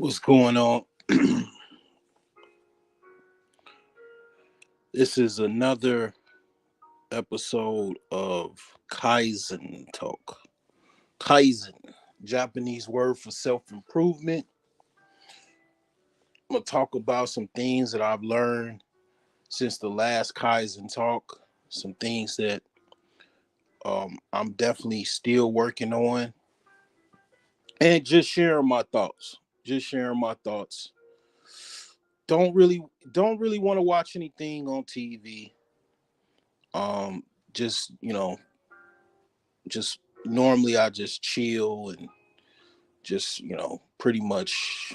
What's going on? This is another episode of Kaizen Talk. Kaizen, Japanese word for self improvement. I'm going to talk about some things that I've learned since the last Kaizen Talk, some things that I'm definitely still working on, and just sharing my thoughts. Just sharing my thoughts. Don't really don't really want to watch anything on TV. Um, just just normally I just chill and just pretty much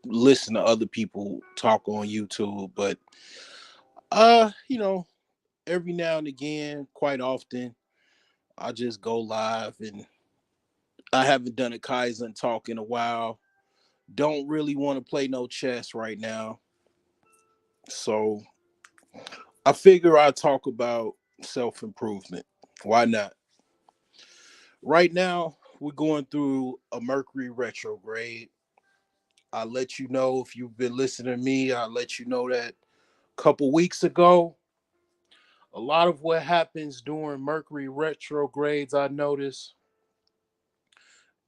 listen to other people talk on YouTube. But uh, you know, every now and again, quite often, I just go live, and I haven't done a Kaizen talk in a while. Don't really want to play no chess right now, so I figure I talk about self improvement. Why not? Right now, we're going through a Mercury retrograde. I let you know if you've been listening to me. I let you know that a couple weeks ago, a lot of what happens during Mercury retrogrades, I notice,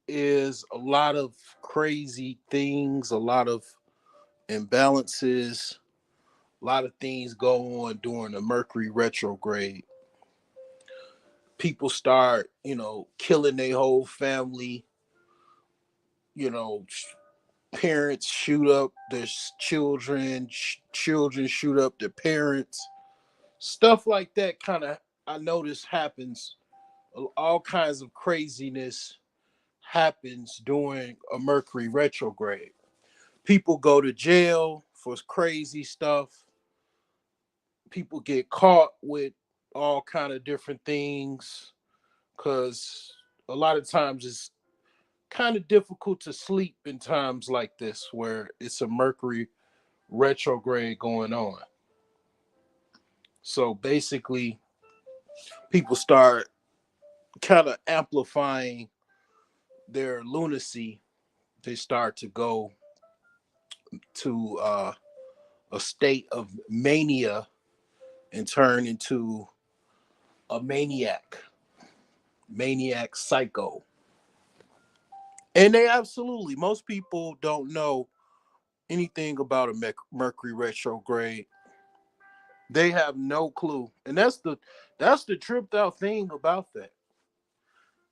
is a lot of crazy things, a lot of imbalances, a lot of things go on during the Mercury retrograde. People start, killing their whole family. You know, parents shoot up their children, children shoot up their parents. Stuff like that kind of, I notice, happens. All kinds of craziness happens during a Mercury retrograde. People go to jail for crazy stuff. People get caught with all kind of different things because a lot of times it's kind of difficult to sleep in times like this where it's a Mercury retrograde going on. So basically, people start kind of amplifying their lunacy. They start to go to a state of mania and turn into a maniac psycho. And they absolutely, most people don't know anything about a Mercury retrograde. They have no clue, and that's the tripped out thing about that.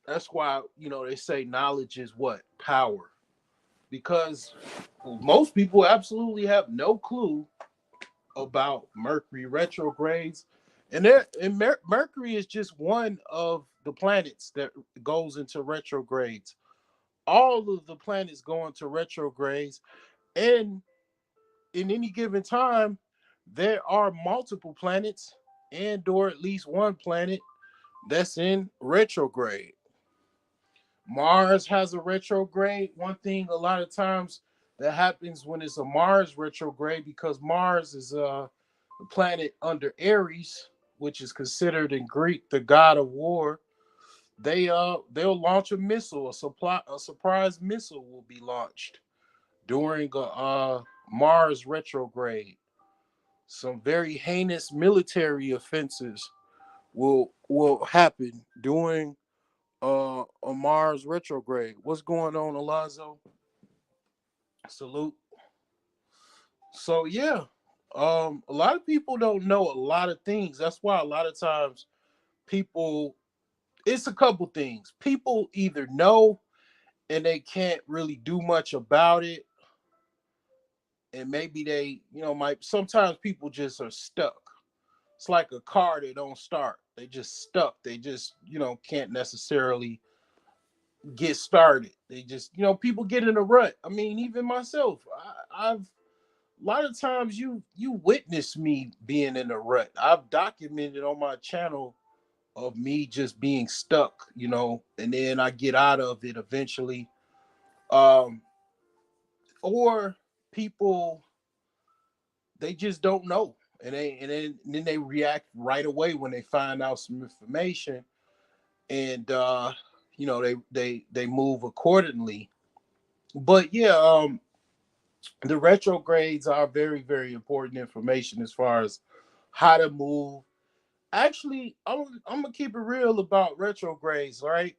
That's why they say knowledge is what power, because most people absolutely have no clue about Mercury retrogrades, and Mercury is just one of the planets that goes into retrogrades. All of the planets go into retrogrades, and in any given time, there are multiple planets and or at least one planet that's in retrograde. Mars has a retrograde. One thing a lot of times that happens when it's a Mars retrograde, because Mars is a planet under Aries, which is considered in Greek the god of war. They'll launch a missile, a surprise missile will be launched during a Mars retrograde. Some very heinous military offenses will happen during a Mars retrograde. What's going on, Alonzo? Salute. So yeah, a lot of people don't know a lot of things. That's why a lot of times people, it's a couple things. People either know and they can't really do much about it, and maybe they, might. Sometimes people just are stuck. It's like a car that don't start. They just stuck. They just, can't necessarily get started. They just, people get in a rut. I mean, even myself, I've a lot of times you witness me being in a rut. I've documented on my channel of me just being stuck, and then I get out of it eventually. Um, or people, they just don't know, and then they react right away when they find out some information, and they move accordingly. But yeah, the retrogrades are very, very important information as far as how to move. Actually, I'm gonna keep it real about retrogrades, right?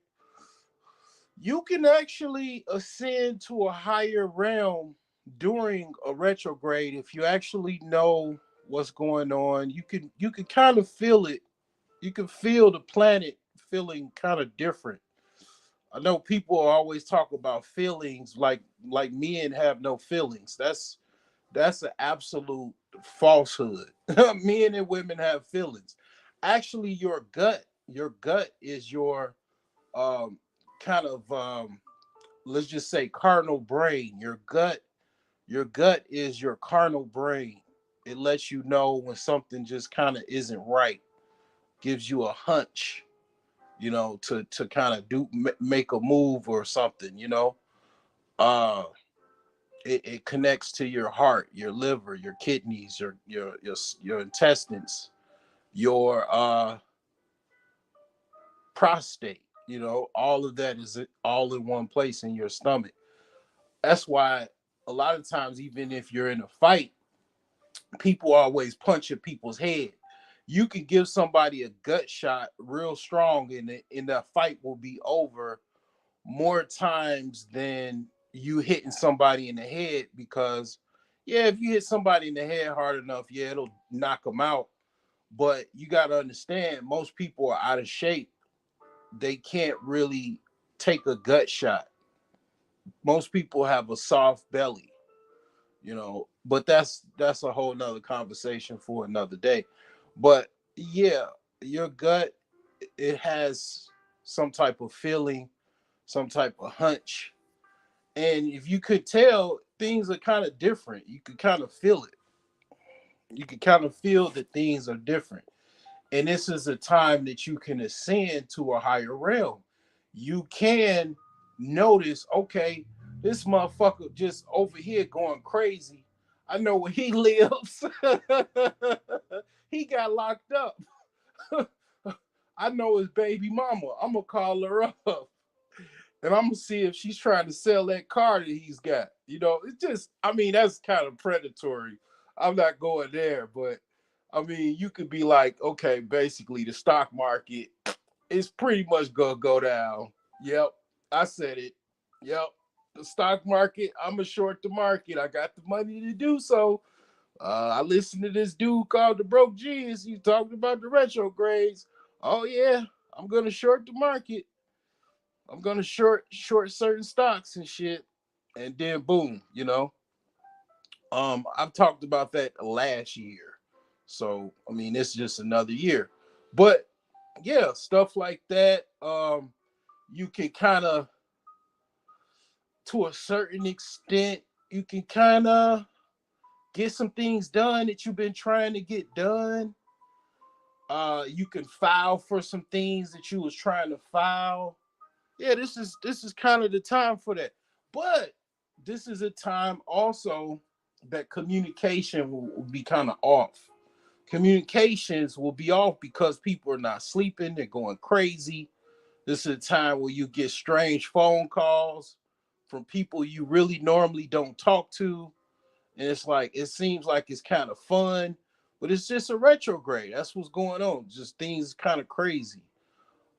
You can actually ascend to a higher realm during a retrograde if you actually know what's going on. You can kind of feel it. You can feel the planet feeling kind of different. I know people always talk about feelings like men have no feelings. That's an absolute falsehood. Men and women have feelings. Actually, your gut is your um kind of let's just say carnal brain. Your gut is your carnal brain. It lets you know when something just kind of isn't right. Gives you a hunch, to kind of make a move or something. Uh, it connects to your heart, your liver, your kidneys, your intestines, your prostate. All of that is all in one place in your stomach. That's why a lot of times, even if you're in a fight, people always punch at people's head. You can give somebody a gut shot real strong, and that fight will be over more times than you hitting somebody in the head. Because yeah, if you hit somebody in the head hard enough, yeah, it'll knock them out. But you got to understand, most people are out of shape. They can't really take a gut shot. Most people have a soft belly. But that's a whole nother conversation for another day. But yeah, your gut, it has some type of feeling, some type of hunch. And if you could tell, things are kind of different. You could kind of feel it. You could kind of feel that things are different. And this is a time that you can ascend to a higher realm. You can notice, okay, this motherfucker just over here going crazy. I know where he lives. He got locked up. I know his baby mama. I'm gonna call her up, and I'm gonna see if she's trying to sell that car that he's got. It's just, I mean, that's kind of predatory. I'm not going there, but I mean, you could be like, okay, basically, the stock market is pretty much gonna go down. Yep, I said it. Yep, the stock market. I'm gonna short the market. I got the money to do so. I listened to this dude called the Broke Genius. He talked about the retrogrades. Oh yeah, I'm gonna short the market. I'm gonna short certain stocks and shit, and then boom, I've talked about that last year, so I mean it's just another year, but yeah, stuff like that. You can kind of, to a certain extent, you can kind of get some things done that you've been trying to get done. You can file for some things that you was trying to file. Yeah, this is kind of the time for that. But this is a time also that communication will be kind of off. Communications will be off because people are not sleeping, they're going crazy. This is a time where you get strange phone calls from people you really normally don't talk to. And it's like, it seems like it's kind of fun, but it's just a retrograde. That's what's going on. Just things kind of crazy.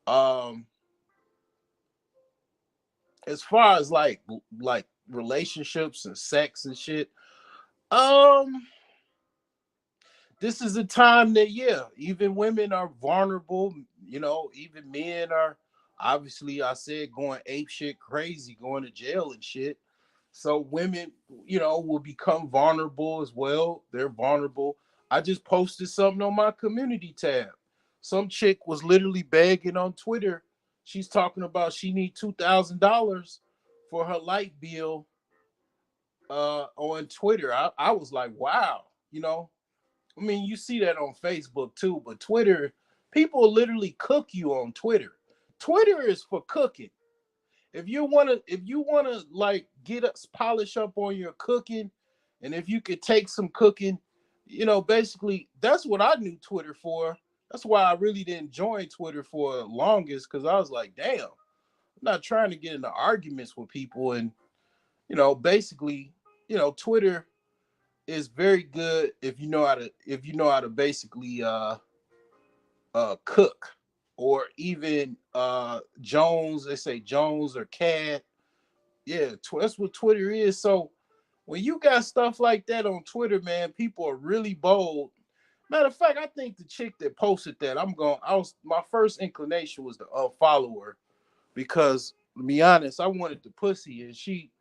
Um, as far as like relationships and sex and shit, um, this is a time that, yeah, even women are vulnerable. Even men are, obviously, I said, going ape shit crazy, going to jail and shit. So women, will become vulnerable as well. They're vulnerable. I just posted something on my community tab. Some chick was literally begging on Twitter. She's talking about she need $2,000 for her light bill on Twitter. I was like, wow. I mean, you see that on Facebook too, but Twitter, people literally cook you on Twitter. Twitter is for cooking. If you wanna like get us polish up on your cooking, and if you could take some cooking, basically that's what I knew Twitter for. That's why I really didn't join Twitter for the longest, because I was like, damn, I'm not trying to get into arguments with people, and basically, Twitter is very good if you know how to basically cook, or even Jones. They say Jones or Cad. Yeah, that's what Twitter is. So when you got stuff like that on Twitter, man, people are really bold. Matter of fact, I think the chick that posted that, my first inclination was to unfollow her, because to be honest, I wanted the pussy, and she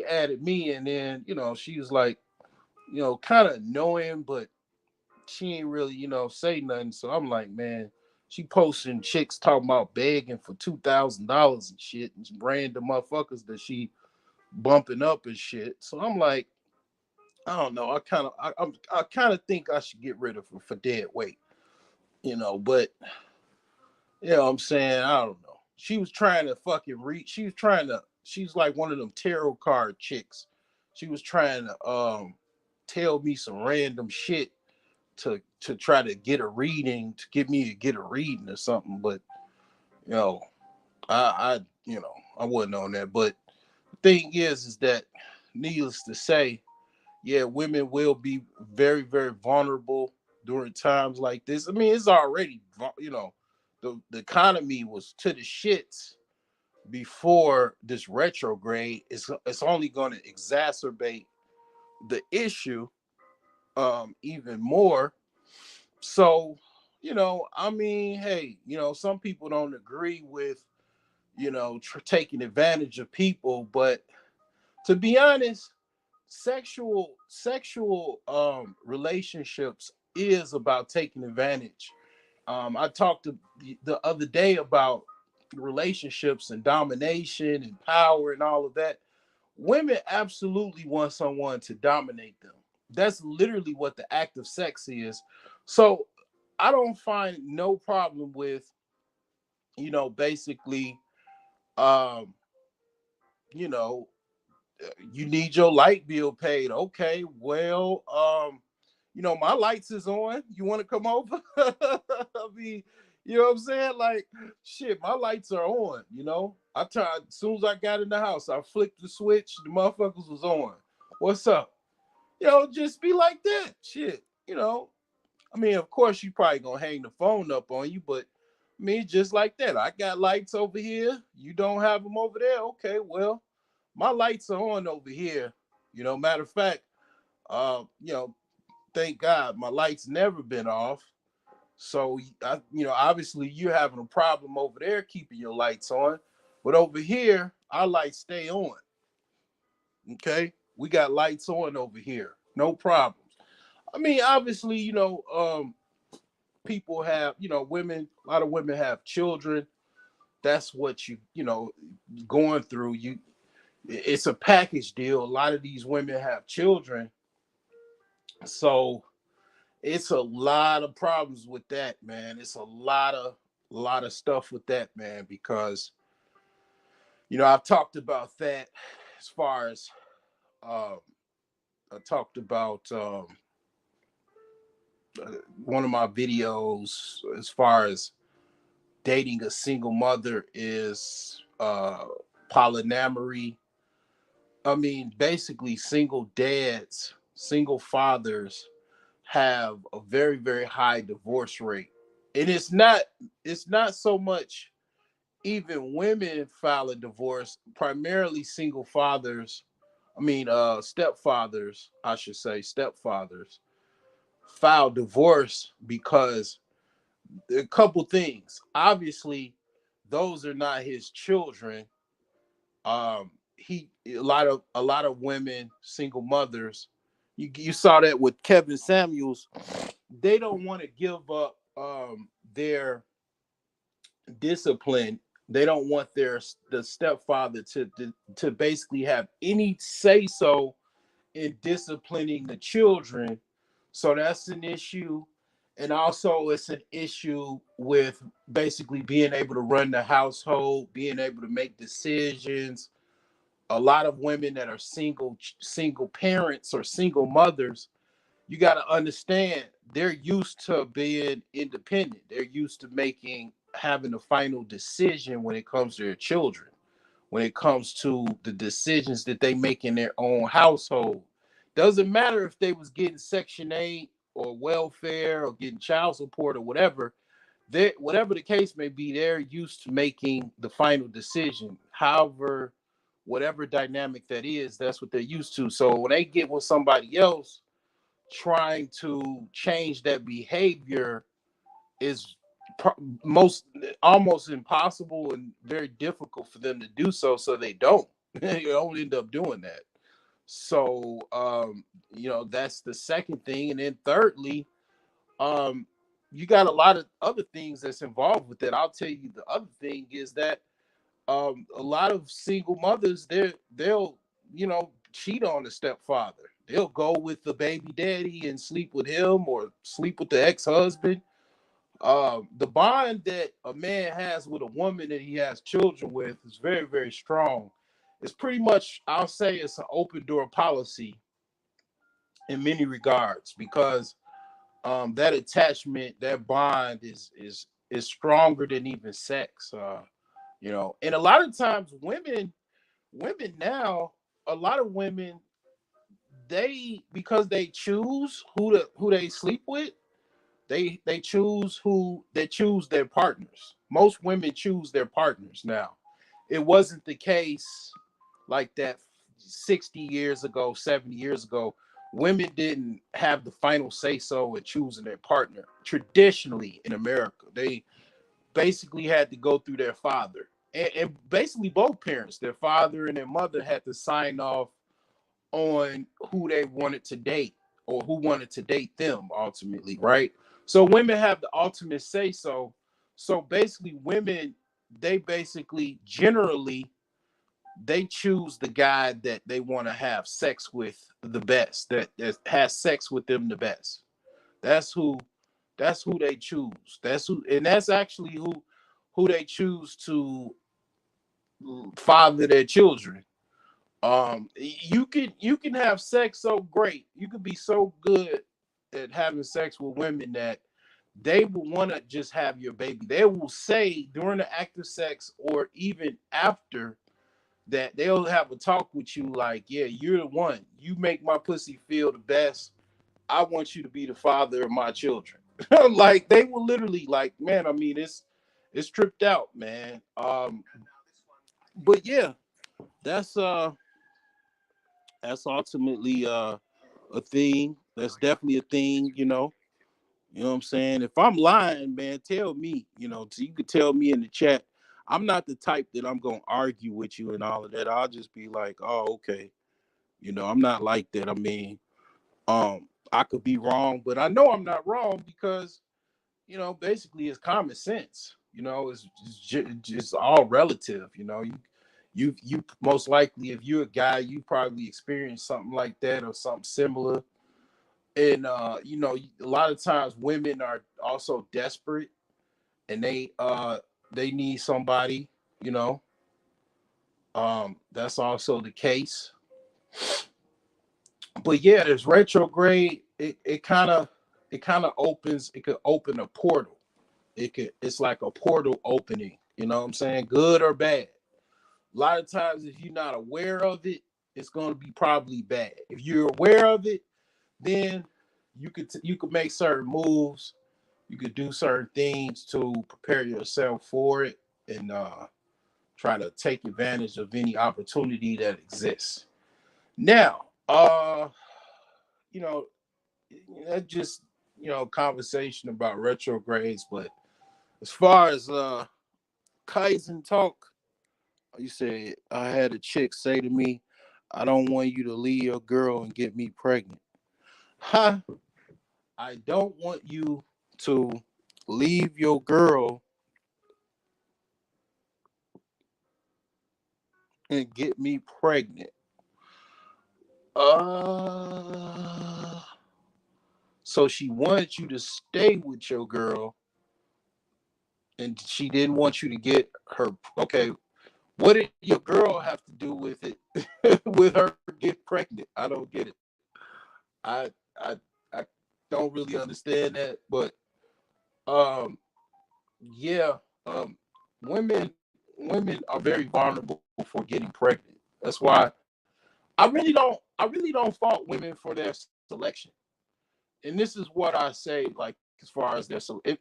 added me, and then she was like, kind of annoying, but she ain't really, say nothing. So I'm like, man, she posting chicks talking about begging for $2,000 and shit, and random motherfuckers that she bumping up and shit. So I'm like, I don't know. I kind of think I should get rid of her for dead weight, But what I'm saying, I don't know. She was trying to fucking reach. She was trying to. She's like one of them tarot card chicks. She was trying to tell me some random shit to try to get a reading, to get me to get a reading or something. But you know, I wasn't on that. But the thing is that, needless to say, yeah, women will be very, very vulnerable during times like this. I mean, it's already, the economy was to the shits before this retrograde. It's only going to exacerbate the issue even more. So, I mean, hey, some people don't agree with, taking advantage of people, but to be honest, sexual relationships is about taking advantage. I talked the other day about relationships and domination and power and all of that. Women absolutely want someone to dominate them. That's literally what the act of sex is. So I don't find no problem with, basically, um, you know, you need your light bill paid. Okay, well, my lights is on. You want to come over? I mean, you know what I'm saying? Like, shit, my lights are on. I tried as soon as I got in the house, I flicked the switch, the motherfuckers was on. What's up? Just be like that. Shit, I mean, of course, you probably gonna hang the phone up on you, but me just like that. I got lights over here. You don't have them over there. Okay, well, my lights are on over here. Matter of fact, thank God my lights never been off. So obviously you're having a problem over there keeping your lights on, but over here our lights stay on. Okay, we got lights on over here, no problems. I mean, obviously, people have, women. A lot of women have children. That's what going through. It's a package deal. A lot of these women have children, so it's a lot of problems with that, man. It's a lot of stuff with that, man, because I've talked about that as far as um I talked about one of my videos as far as dating a single mother is polyamory. I mean, basically single dads, single fathers have a very, very high divorce rate. And it's not so much even women file a divorce, primarily single fathers. I mean, stepfathers, I should say, stepfathers file divorce because a couple things. Obviously, those are not his children. He a lot of women, single mothers. You saw that with Kevin Samuels. They don't want to give up their discipline. They don't want the stepfather to basically have any say so in disciplining the children. So that's an issue. And also it's an issue with basically being able to run the household, being able to make decisions. A lot of women that are single parents or single mothers, you got to understand they're used to being independent. They're used to having the final decision when it comes to their children. when it comes to the decisions that they make in their own household. Doesn't matter if they was getting Section 8 or welfare or getting child support or whatever. They, whatever the case may be, they're used to making the final decision. However, whatever dynamic that is, that's what they're used to. So when they get with somebody else trying to change that behavior is most almost impossible and very difficult for them to do so. So they don't. They don't end up doing that. So that's the second thing, and then thirdly, um, you got a lot of other things that's involved with that. I'll tell you the other thing is that a lot of single mothers they'll cheat on the stepfather. They'll go with the baby daddy and sleep with him or sleep with the ex-husband. The bond that a man has with a woman that he has children with is very, very strong. It's pretty much, I'll say, it's an open door policy in many regards because that attachment, that bond is stronger than even sex. And a lot of times women now, a lot of women, they because they choose who they sleep with, they choose who they choose their partners. Most women choose their partners now. It wasn't the case like that 60 years ago, 70 years ago. Women didn't have the final say so in choosing their partner. Traditionally in America, they basically had to go through their father. And basically both parents, their father and their mother, had to sign off on who they wanted to date or who wanted to date them ultimately, right? So women have the ultimate say so. So basically women, they basically generally they choose the guy that they want to have sex with the best, that has sex with them the best. That's who they choose. That's actually who they choose to father their children. You can have sex so great. You can be so good at having sex with women that they will want to just have your baby. They will say during the act of sex or even after that, they'll have a talk with you like, yeah, you're the one. You make my pussy feel the best. I want you to be the father of my children. Like they will literally like, man, I mean, it's tripped out, man. But yeah, that's that's ultimately a thing. That's definitely a thing, you know. You know what I'm saying? If I'm lying, man, tell me, so you could tell me in the chat. I'm not the type that I'm gonna argue with you and all of that. I'll just be like, oh, okay. I'm not like that. I mean, I could be wrong, but I know I'm not wrong because, basically it's common sense. It's all relative. You most likely, if you're a guy, you probably experienced something like that or something similar. And a lot of times women are also desperate and they need somebody, you know. That's also the case. But yeah, there's retrograde. It kind of opens. It could open a portal. It's like a portal opening. You know what I'm saying? Good or bad. A lot of times, if you're not aware of it, it's going to be probably bad. If you're aware of it, then you could make certain moves. You could do certain things to prepare yourself for it and try to take advantage of any opportunity that exists. Now, you know, that just conversation about retrogrades. But as far as Kaizen Talk, you said I had a chick say to me, "I don't want you to leave your girl and get me pregnant." Ha! I don't want you to leave your girl and get me pregnant. Uh, so she wanted you to stay with your girl, and she didn't want you to get her. Okay, what did your girl have to do with it? With her get pregnant? I don't get it. I I don't really understand that, but um, yeah, women. women are very vulnerable for getting pregnant. That's why I really don't fault women for their selection. And this is what I say, like as far as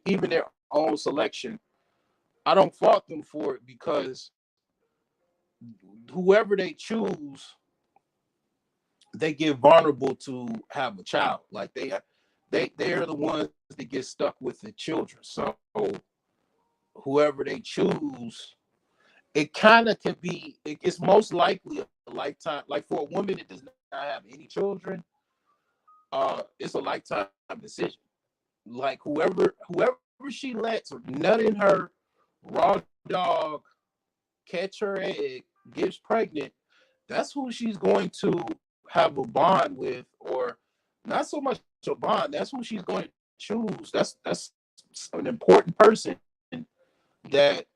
even their own selection, I don't fault them for it because whoever they choose, they get vulnerable to have a child. Like they're the ones that get stuck with the children. So whoever they choose, it kind of can be. It's most likely a lifetime. Like for a woman that does not have any children, it's a lifetime decision. Like whoever she lets nut in her raw dog, catch her egg, gets pregnant, that's who she's going to have a bond with, or not so much a bond. That's who she's going to choose. That's an important person that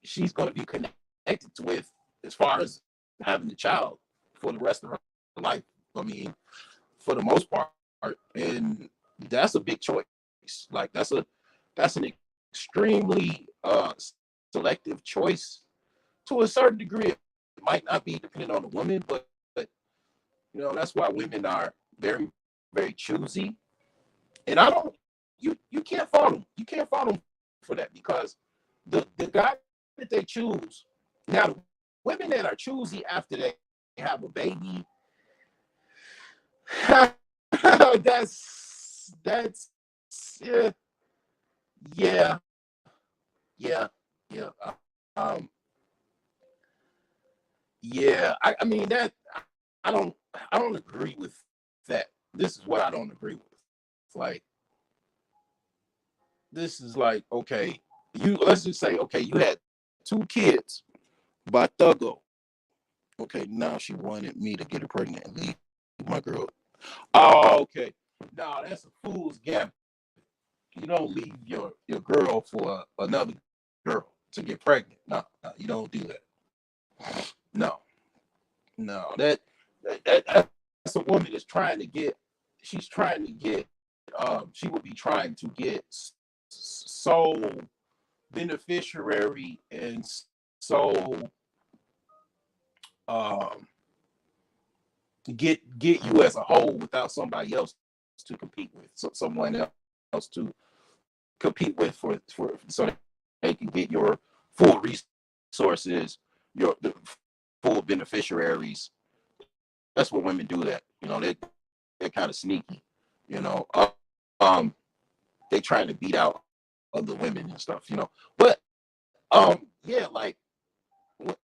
she's going to be connected with as far as having a child for the rest of her life. I mean, for the most part, and that's a big choice. Like that's an extremely selective choice to a certain degree. It might not be depending on the woman, but that's why women are very, very choosy. And I don't you can't fault them. You can't fault them for that because the guy that they choose now, the women that are choosy after they have a baby, that's yeah, yeah, yeah, yeah. Um, yeah. I mean that I don't I don't agree with that. This is what I don't agree with. Like this is like okay, you let's just say okay, you had two kids by Thuggo. Okay, now she wanted me to get her pregnant and leave my girl. Oh, okay. No, that's a fool's gambit. You don't leave your girl for another girl to get pregnant. No, no, you don't do that. No, no. That's a woman that's trying to get. She's trying to get. She would be trying to get sole beneficiary and sole um get you as a whole without somebody else to compete with, so someone else to compete with for so they can get your full resources, your the full beneficiaries. That's what women do. That they're kind of sneaky. You know, um, they trying to beat out other women and stuff. But yeah, like with,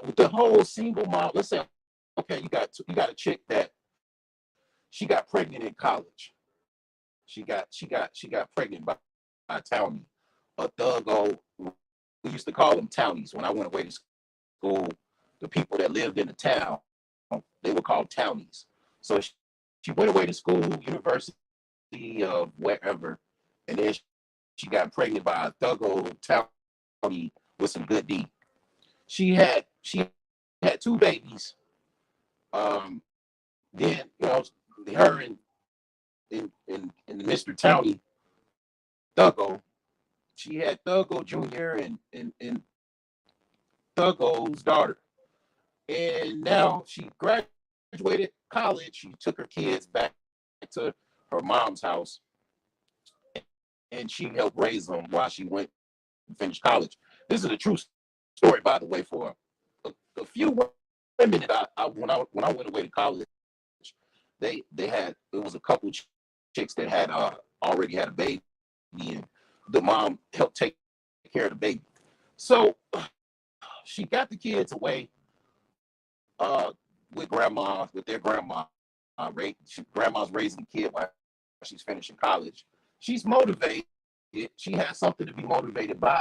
with the whole single mom. Let's say okay, you got a chick that she got pregnant in college. She got pregnant by a townie, a thuggo. We used to call them townies when I went away to school. The people that lived in the town, they were called townies. So she went away to school, university, wherever, and then she got pregnant by a thuggo townie with some good D. She had two babies. Um, then her and Mr. Townie Thuggo. She had Thuggo Jr. and Thuggo's daughter. And now she graduated college. She took her kids back to her mom's house and she helped raise them while she went and finished college. This is a true story, by the way, for a few women that when I went away to college, they had it was a couple chicks that had already had a baby and the mom helped take care of the baby. So she got the kids away uh, with grandma, with their grandma. Grandma's raising the kid while she's finishing college. She's motivated. She has something to be motivated by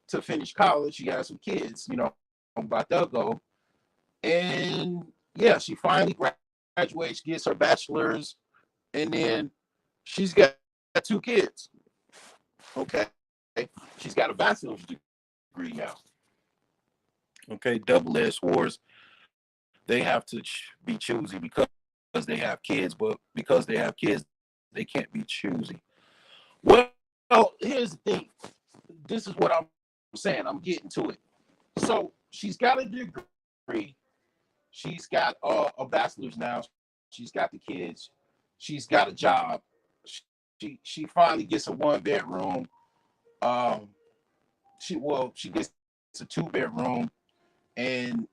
to finish college. She has some kids, by Thuggo. And yeah, she finally graduates, gets her bachelor's, and then she's got two kids. Okay. She's got a bachelor's degree now. Okay, double-edged swords. They have to be choosy because they have kids, but because they have kids, they can't be choosy. Well, here's the thing. This is what I'm saying. I'm getting to it. So she's got a degree. She's got a bachelor's now. She's got the kids. She's got a job. She finally gets a 1 bedroom. Um, she gets a 2 bedroom, and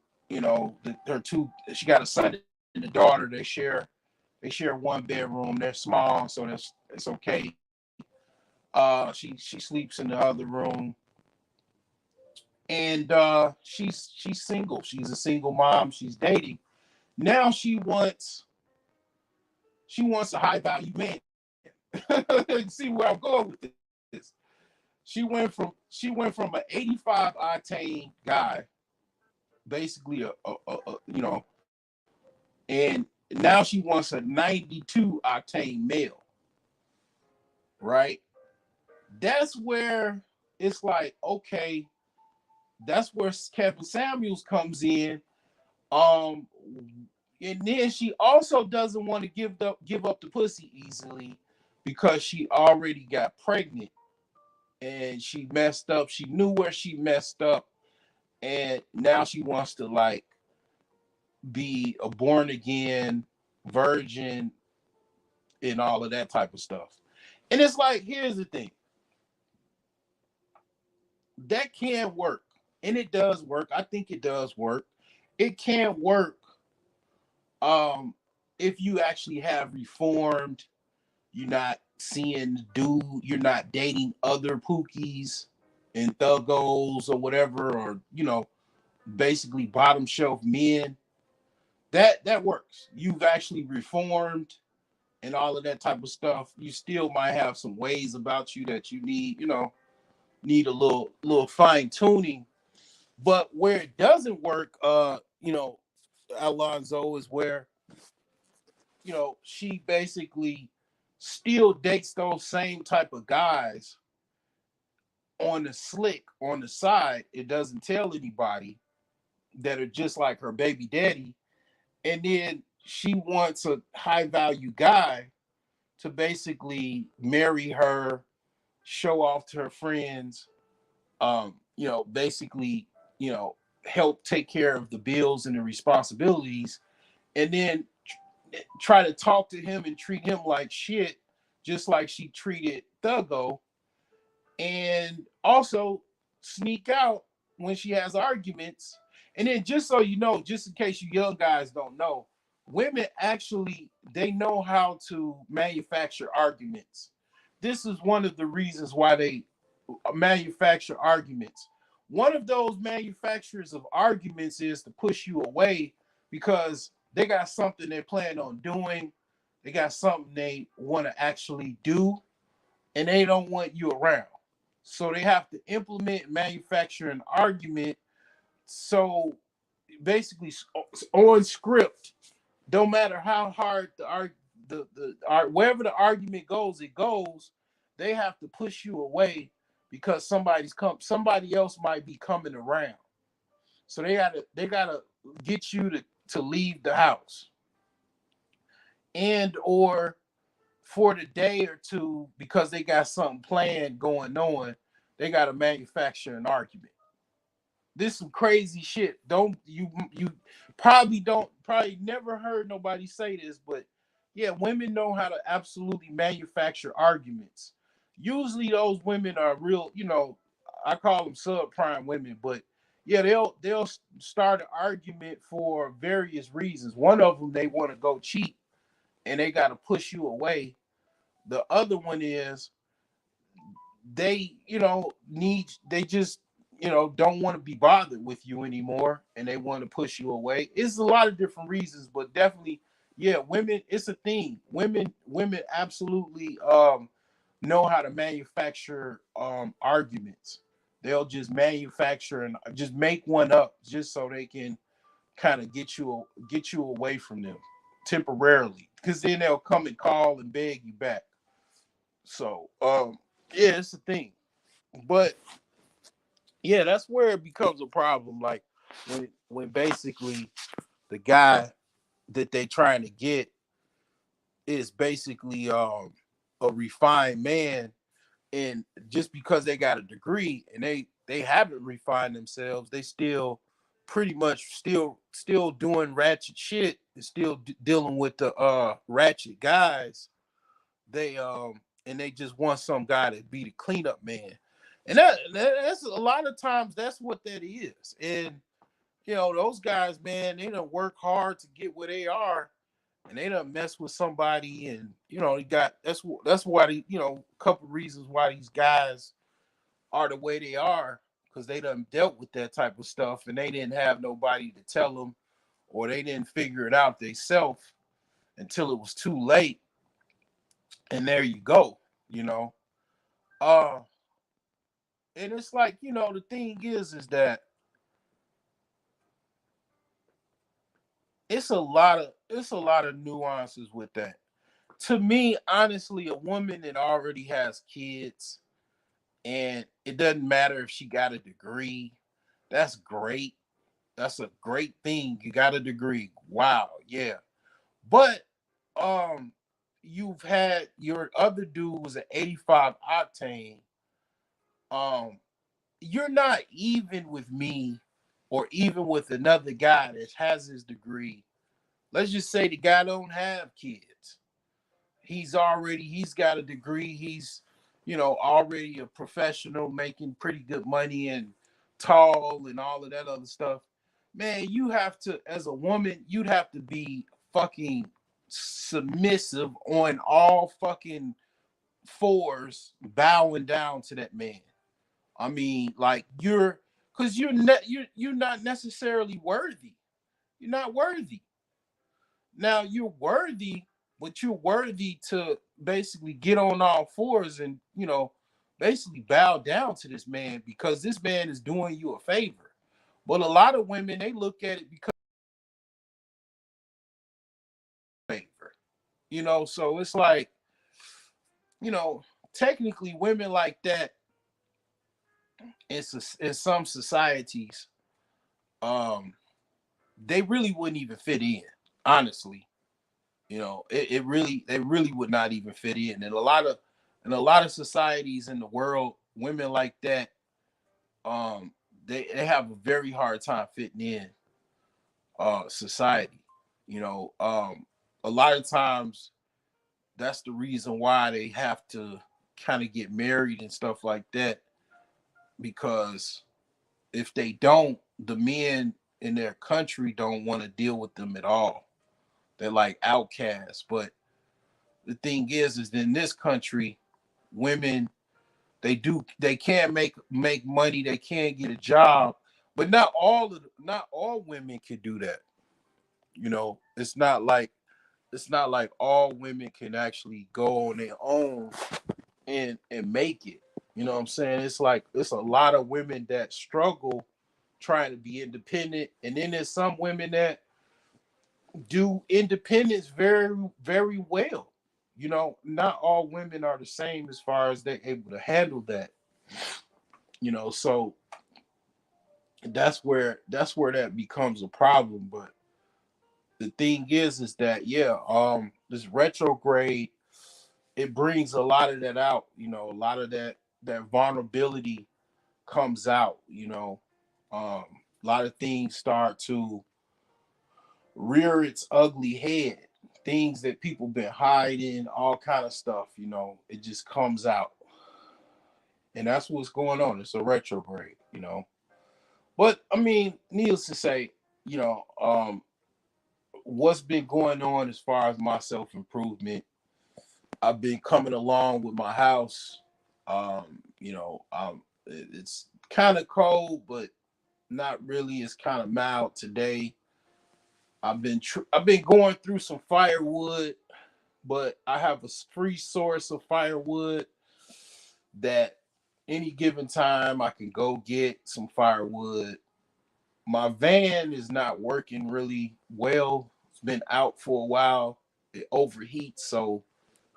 her two. She got a son and a daughter. They share 1 bedroom. They're small, so it's okay. She sleeps in the other room, and she's single. She's a single mom. She's dating. Now she wants a high value man. See where I'm going with this. She went from an 85 octane guy, basically and now she wants a 92 octane male, right? That's where it's like, okay, that's where Kevin Samuels comes in. Um, and then she also doesn't want to give up the pussy easily because she already got pregnant and she messed up. She knew where she messed up, and now she wants to like be a born again virgin and all of that type of stuff. And it's like, here's the thing. That can work. And it does work. I think it does work. It can work um if you actually have reformed. You're not seeing dude, you're not dating other pookies and thuggos or whatever, or basically bottom shelf men. That works. You've actually reformed and all of that type of stuff. You still might have some ways about you that you need a little fine tuning. But where it doesn't work, Alonzo, is where she basically still dates those same type of guys on the slick on the side. It doesn't tell anybody, that are just like her baby daddy. And then she wants a high value guy to basically marry her, show off to her friends, basically, help take care of the bills and the responsibilities, and then try to talk to him and treat him like shit, just like she treated Thuggo, and also sneak out when she has arguments. And then, just so you know, just in case you young guys don't know, women actually, they know how to manufacture arguments. This is one of the reasons why they manufacture arguments. One of those manufacturers of arguments is to push you away because they got something they plan on doing. They got something they want to actually do, and they don't want you around. So they have to implement, manufacture an argument. So basically, on script, don't matter how hard wherever the argument goes, it goes. They have to push you away because somebody else might be coming around. So they gotta get you to leave the house, and or for the day or two, because they got something planned going on, they got to manufacture an argument. This is some crazy shit. Don't you probably never heard nobody say this, but yeah, women know how to absolutely manufacture arguments. Usually those women are real, I call them subprime women, but yeah, they'll start an argument for various reasons. One of them, they want to go cheat and they got to push you away. The other one is they just don't want to be bothered with you anymore, and they want to push you away. It's a lot of different reasons, but definitely, yeah, women, it's a thing. Women absolutely know how to manufacture arguments. They'll just manufacture and just make one up just so they can kind of get you away from them temporarily, because then they'll come and call and beg you back. So yeah, it's a thing. But yeah, that's where it becomes a problem. Like when basically the guy that they trying to get is basically a refined man, and just because they got a degree and they haven't refined themselves. They still pretty much still doing ratchet shit and still dealing with the ratchet guys. They and they just want some guy to be the cleanup man. And that's a lot of times that's what that is. And those guys, man, they don't work hard to get where they are, and they don't mess with somebody, and they got that's why a couple reasons why these guys are the way they are, because they done dealt with that type of stuff, and they didn't have nobody to tell them, or they didn't figure it out themselves until it was too late. And there you go, you know. Uh, and it's like, the thing is that it's a lot of nuances with that. To me, honestly, a woman that already has kids, and it doesn't matter if she got a degree, that's great. That's a great thing. You got a degree. Wow, yeah. But um you've had your other dude was an 85 octane. Um you're not even with me or even with another guy that has his degree. Let's just say the guy don't have kids. He's got a degree. He's already a professional, making pretty good money, and tall and all of that other stuff. Man, you have to, as a woman, you'd have to be fucking submissive on all fucking fours, bowing down to that man. I mean, like, because you're not necessarily worthy. You're not worthy. Now you're worthy, but you're worthy to basically get on all fours and basically bow down to this man, because this man is doing you a favor. But a lot of women, they look at it because of favor. So it's like, you know, technically women like that in some societies, um, they really wouldn't even fit in, honestly. It really, they really would not even fit in. And a lot of societies in the world, women like that, they have a very hard time fitting in society. A lot of times that's the reason why they have to kind of get married and stuff like that, because if they don't, the men in their country don't want to deal with them at all. They're like outcasts. But the thing is in this country, women, they can make money, they can get a job, but not all women can do that. It's not like all women can actually go on their own and make it. You know what I'm saying? It's like it's a lot of women that struggle trying to be independent, and then there's some women that do independence very, very well. Not all women are the same as far as they're able to handle that. So that's where that becomes a problem. But the thing is that, yeah, this retrograde, it brings a lot of that out. A lot of that vulnerability comes out. A lot of things start to rear its ugly head. Things that people been hiding, all kind of stuff. It just comes out, and that's what's going on. It's a retrograde. But I mean, needless to say, you know, um, what's been going on as far as my self improvement. I've been coming along with my house. It's kind of cold, but not really. It's kind of mild today. I've been going through some firewood, but I have a free source of firewood that any given time I can go get some firewood. My van is not working really well. It's been out for a while. It overheats, so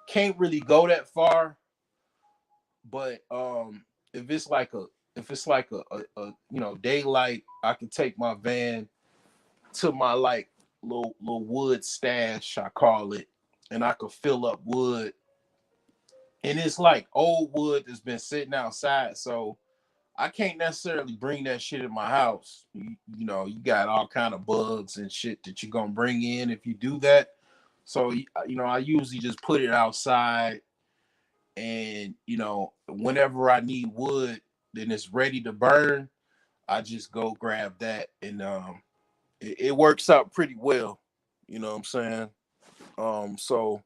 can't really go that far. But if it's like a daylight, I can take my van to my like little wood stash, I call it, and I could fill up wood. And it's like old wood that's been sitting outside, so I can't necessarily bring that shit in my house. You know, you got all kind of bugs and shit that you're gonna bring in if you do that. So you know, I usually just put it outside, and you know, whenever I need wood, then it's ready to burn. I just go grab that, and it works out pretty well. You know what I'm saying? So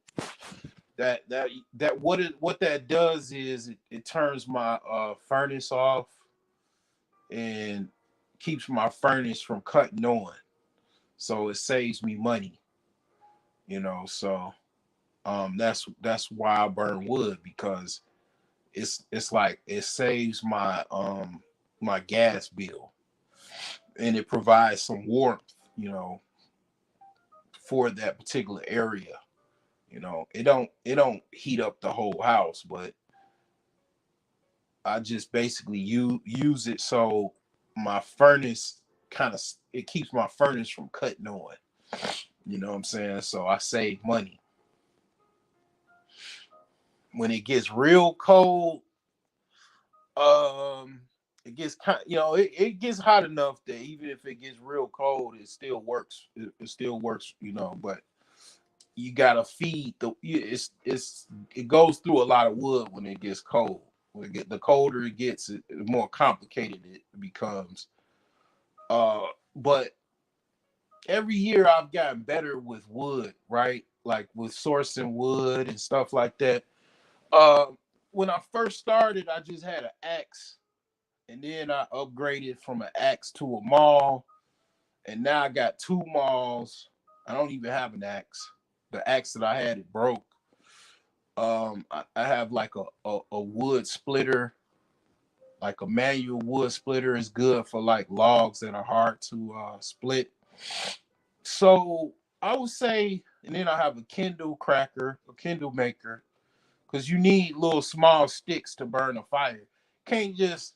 what that does is it turns my furnace off and keeps my furnace from cutting on. So it saves me money, you know. So that's why I burn wood, because it's like it saves my gas bill, and it provides some warmth, you know, for that particular area. You know, it don't heat up the whole house, but I just basically use it so my furnace kind of, it keeps my furnace from cutting on. You know what I'm saying? So I save money. When it gets real cold, um, it gets kind, you know, it gets hot enough that even if it gets real cold, it still works. It still works, you know. But you gotta feed it goes through a lot of wood when it gets cold. When the colder it gets, the more complicated it becomes. Uh, but every year I've gotten better with wood, right? Like with sourcing wood and stuff like that. Uh, when I first started, I just had an axe, and then I upgraded from an axe to a maul, and now I got two mauls. I don't even have an axe. The axe that I had, it broke. I have like a wood splitter, like a manual wood splitter is good for like logs that are hard to split. So I would say, and then I have a Kindle cracker, a Kindle maker, because you need little small sticks to burn a fire. Can't just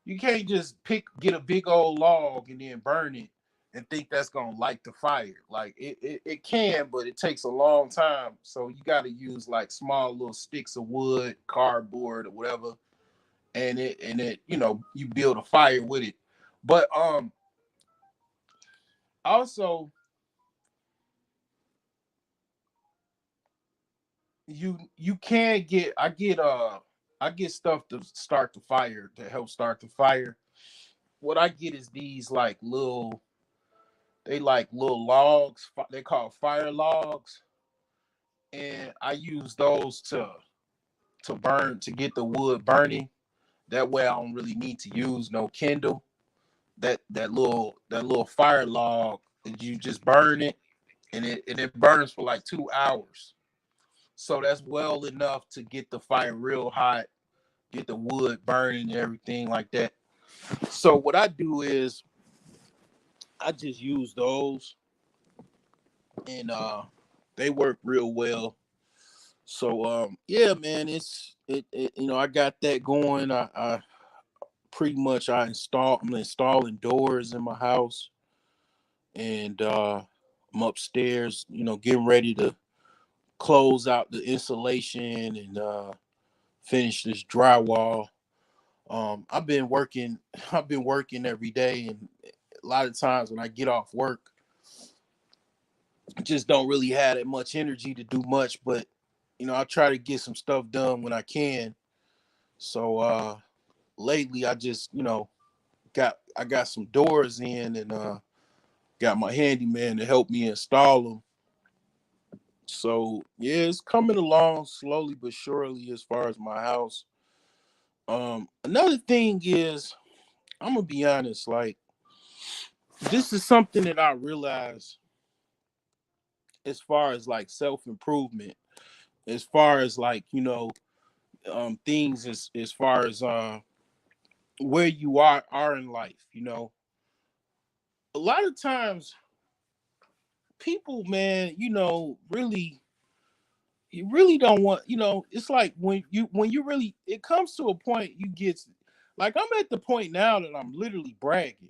you can't just get a big old log and then burn it and think that's gonna light the fire. Like it can, but it takes a long time. So you got to use like small little sticks of wood, cardboard, or whatever, and it you know, you build a fire with it. But also you can get I get stuff to start the fire, to help start the fire. What I get is these like little, they like little logs. They call fire logs, and I use those to burn, to get the wood burning. That way, I don't really need to use no Kindle. That little fire log, you just burn it, and it burns for like 2 hours. So that's well enough to get the fire real hot, get the wood burning and everything like that. So what I do is I just use those, and they work real well. So yeah, man, it you know, I got that going. I pretty much I'm installing doors in my house, and I'm upstairs, you know, getting ready to close out the insulation and finish this drywall. I've been working I've been working every day, and a lot of times when I get off work, I just don't really have that much energy to do much, but you know, I try to get some stuff done when I can. So lately I just, you know, I got some doors in, and got my handyman to help me install them. So yeah, it's coming along slowly but surely as far as my house. Another thing is, I'm gonna be honest, like this is something that I realized as far as like self improvement, as far as like, you know, things as far as where you are in life, you know. A lot of times people, man, you know, really, you really don't want, you know, it's like when you really, it comes to a point you get, like I'm at the point now that I'm literally bragging.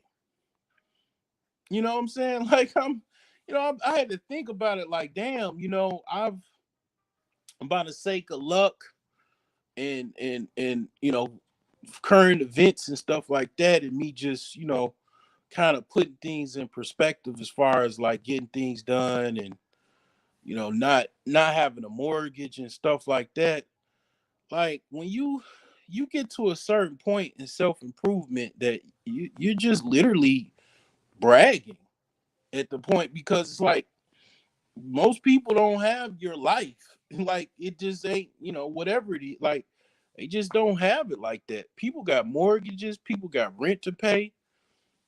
You know what I'm saying? Like I'm, you know, I had to think about it like, damn, you know, by the sake of luck and you know, current events and stuff like that, and me just, kind of putting things in perspective as far as like getting things done, and not having a mortgage and stuff like that. Like when you get to a certain point in self-improvement that you're just literally bragging at the point, because it's like most people don't have your life. Like it just ain't, whatever it is, like they just don't have it like that. People got mortgages, people got rent to pay.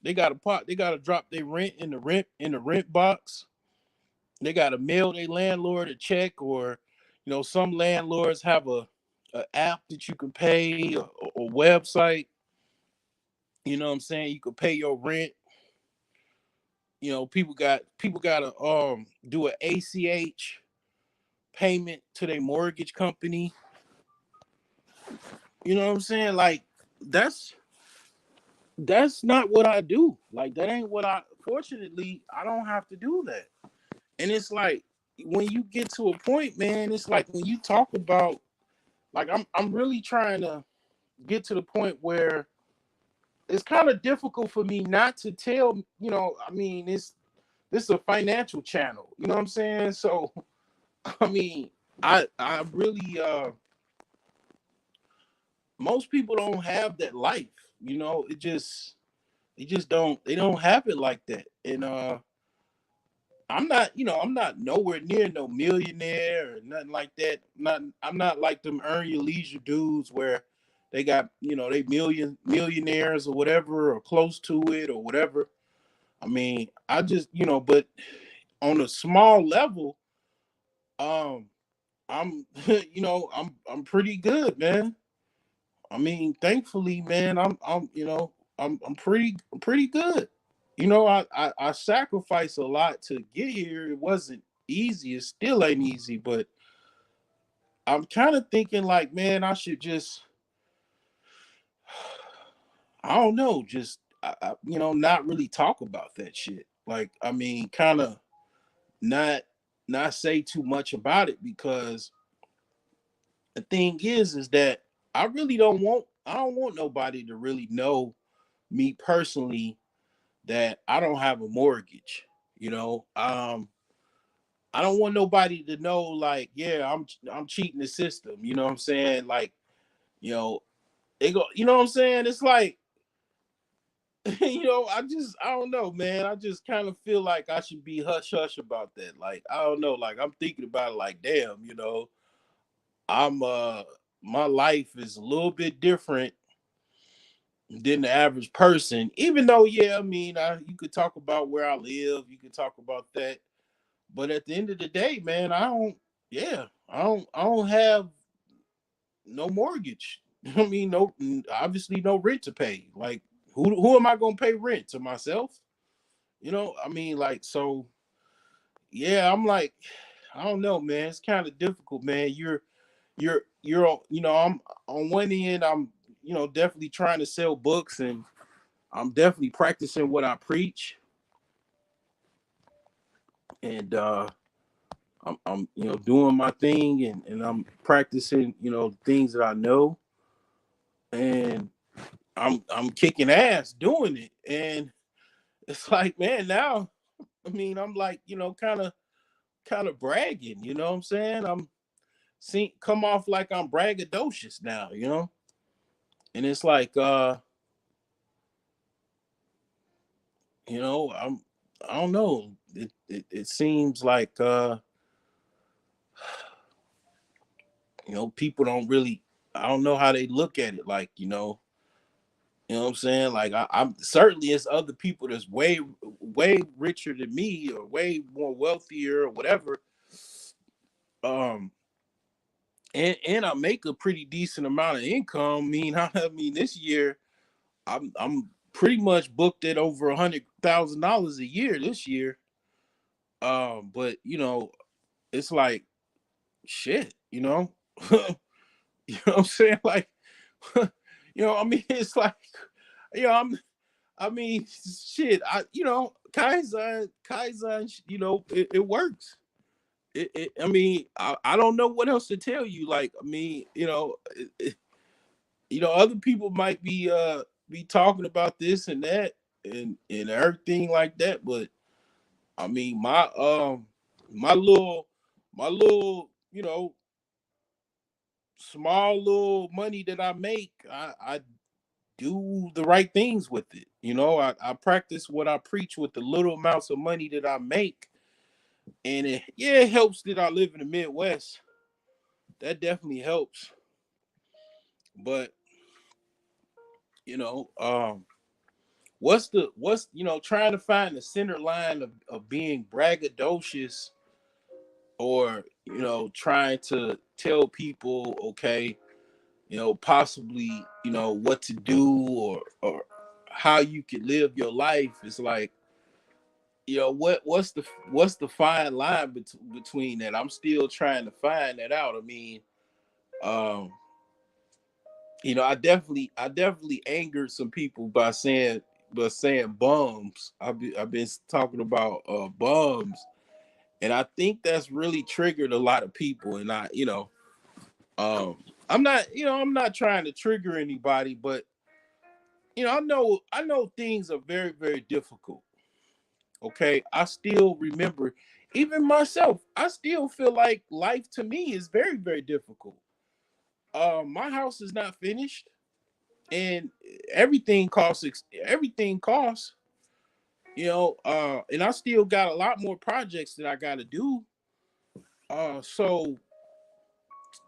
They gotta drop their rent in the rent box. They gotta mail their landlord a check, or some landlords have a app that you can pay, or website. You know what I'm saying? You could pay your rent. People got to do an ACH payment to their mortgage company. You know what I'm saying? Like that's that's not what I do. Like that ain't what I fortunately I don't have to do that. And it's like when you get to a point, man, it's like when you talk about, like I'm really trying to get to the point where it's kind of difficult for me not to tell, I mean, this is a financial channel, you know what I'm saying? So I mean, I really most people don't have that life, it just they don't have it like that. And I'm not nowhere near no millionaire or nothing like that. I'm not like them earn your leisure dudes where they got, they millionaires or whatever, or close to it or whatever. I mean, I just, but on a small level, um, I'm I'm pretty good, man. I mean, thankfully, man, I'm pretty good. I sacrificed a lot to get here. It wasn't easy. It still ain't easy, but I'm kind of thinking like, man, I should just, I don't know, just not really talk about that shit. Like, I mean, kind of not not say too much about it, because the thing is that I don't want nobody to really know me personally, that I don't have a mortgage. I don't want nobody to know, like, yeah, I'm cheating the system. You know what I'm saying? Like, you know, they go, you know what I'm saying? It's like, I don't know, man. I just kind of feel like I should be hush hush about that. Like, I don't know. Like, I'm thinking about it like, damn, I'm my life is a little bit different than the average person. Even though, yeah, I mean, you could talk about where I live, you could talk about that. But at the end of the day, man, yeah, I don't have no mortgage. I mean, no, obviously no rent to pay. Like, who am I gonna pay rent to? Myself? I mean, like, so yeah, I'm like, I don't know, man. It's kind of difficult, man. I'm on one end, I'm definitely trying to sell books, and I'm definitely practicing what I preach, and I'm doing my thing, and I'm practicing things that I know, and I'm kicking ass doing it. And it's like, man, now I mean, I'm like, kind of bragging, you know what I'm saying? I'm see come off like I'm braggadocious now, and it's like, I'm I don't know, it seems like, people don't really, I don't know how they look at it, like, what I'm saying? Like, I'm certainly, it's other people that's way richer than me, or way more wealthier, or whatever. Um, and I make a pretty decent amount of income. I mean, I mean, this year I'm pretty much booked at over $100,000 a year this year. But it's like, shit, you know what I'm saying? Like, I mean, it's like, I mean, shit. Kaizen, it works. I mean, I don't know what else to tell you. Like, I mean, Other people might be talking about this and that and everything like that, but I mean my little my little small little money that I make, I do the right things with it. I practice what I preach with the little amounts of money that I make. And it helps that I live in the Midwest. That definitely helps. But you know, what's trying to find the center line of being braggadocious, or trying to tell people, okay, possibly, what to do, or how you can live your life. Is like, what's the fine line between that? I'm still trying to find that out. I mean, um I definitely angered some people by saying bums. I've been talking about bums, and I think that's really triggered a lot of people. And um I'm not trying to trigger anybody, but I know things are very, very difficult. Okay, I still remember, even myself, I still feel like life to me is very, very difficult. My house is not finished, and everything costs. And I still got a lot more projects that I got to do. So